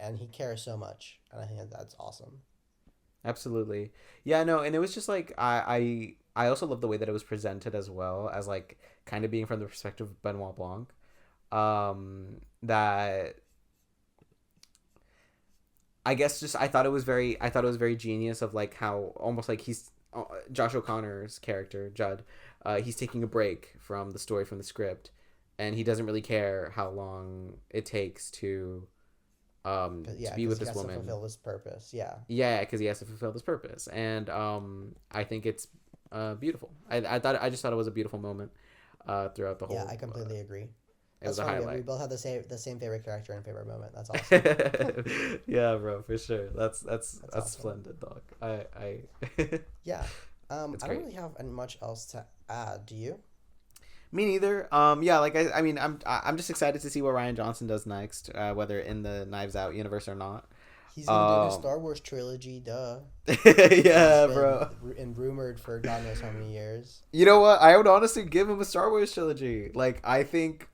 and he cares so much, and I think that's awesome.
absolutely, yeah, no, and it was just like I also love the way that it was presented as well as like kind of being from the perspective of Benoit Blanc. That I guess just I thought it was very genius of like how almost like he's Josh O'Connor's character Judd, he's taking a break from the story from the script, and he doesn't really care how long it takes to
Yeah,
be
because
with
he
this
has to
woman.
fulfill his purpose. Yeah,
Yeah, because he has to fulfill this purpose, and I think it's beautiful. I just thought it was a beautiful moment throughout the
yeah,
whole.
I completely agree.
It was
That's
a
funny. We
highlight.
both have the same favorite character and favorite moment. That's awesome.
Yeah, bro, for sure.
That's
That's
awesome.
splendid, dog. I
Yeah.
it's
I don't
great.
really have much else to add. Do you?
Me neither. Yeah, like I mean, I'm just excited to see what Ryan Johnson does next, whether in the Knives Out universe or not.
He's gonna do his
Um,
Star Wars trilogy. Duh. That's
yeah,
been
bro.
rumored for God knows how many years.
You know what? I would honestly give him a Star Wars trilogy. Like I think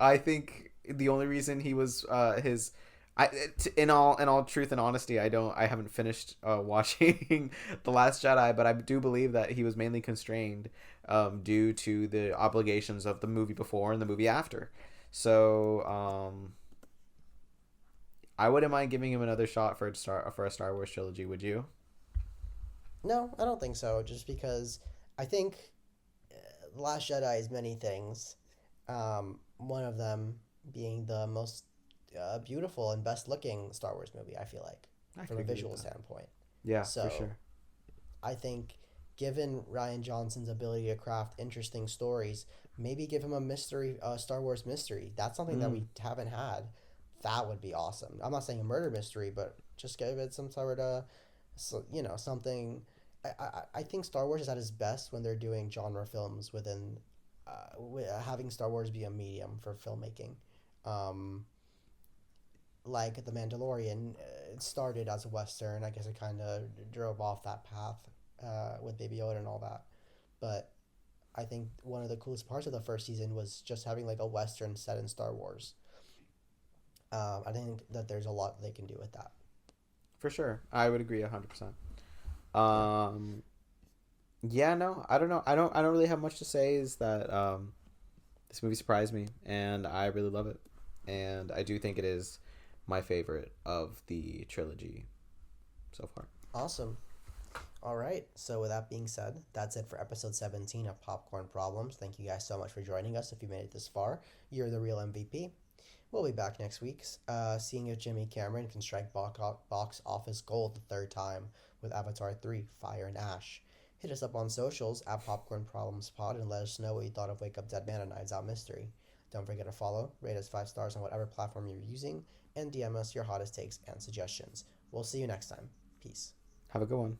the only reason he was his in all truth and honesty, I haven't finished watching The Last Jedi, but I do believe that he was mainly constrained due to the obligations of the movie before and the movie after. So I wouldn't mind giving him another shot for a Star Wars trilogy. Would you?
No, I don't think so. Just because I think The Last Jedi is many things. One of them being the most beautiful and best looking Star Wars movie. I feel like
I
from
could
a
agree with
visual
that.
standpoint.
Yeah, for
So
sure.
I think, given Ryan Johnson's ability to craft interesting stories, maybe give him a mystery, Star Wars mystery. That's something that
Mm,
we haven't had. That would be awesome. I'm not saying a murder mystery, but just give it some sort of, so, something. I think Star Wars is at its best when they're doing genre films within, having Star Wars be a medium for filmmaking. Um, like The Mandalorian, it started as a western. I guess it kind of drove off that path with Baby Yoda and all that. But I think one of the coolest parts of the first season was just having like a western set in Star Wars. I think that there's a lot they can do with that.
for sure. I would agree 100%.
Yeah.
Um, yeah, no, I don't know. I don't really have much to say. Is that this movie surprised me, and I really love it, and I do think it is my favorite of the trilogy so far.
Awesome. All right. So with that being said, that's it for episode 17 of Popcorn Problems. Thank you guys so much for joining us. If you made it this far, you're the real MVP. We'll be back next week, seeing if Jimmy Cameron can strike box office gold the third time with Avatar 3 Fire and Ash. Hit us up on socials at Popcorn Problems Pod and let us know what you thought of Wake Up Dead Man and Knives Out Mystery. Don't forget to follow, rate us 5 stars on whatever platform you're using, and DM us your hottest takes and suggestions. We'll see you next time. Peace.
Have a good one.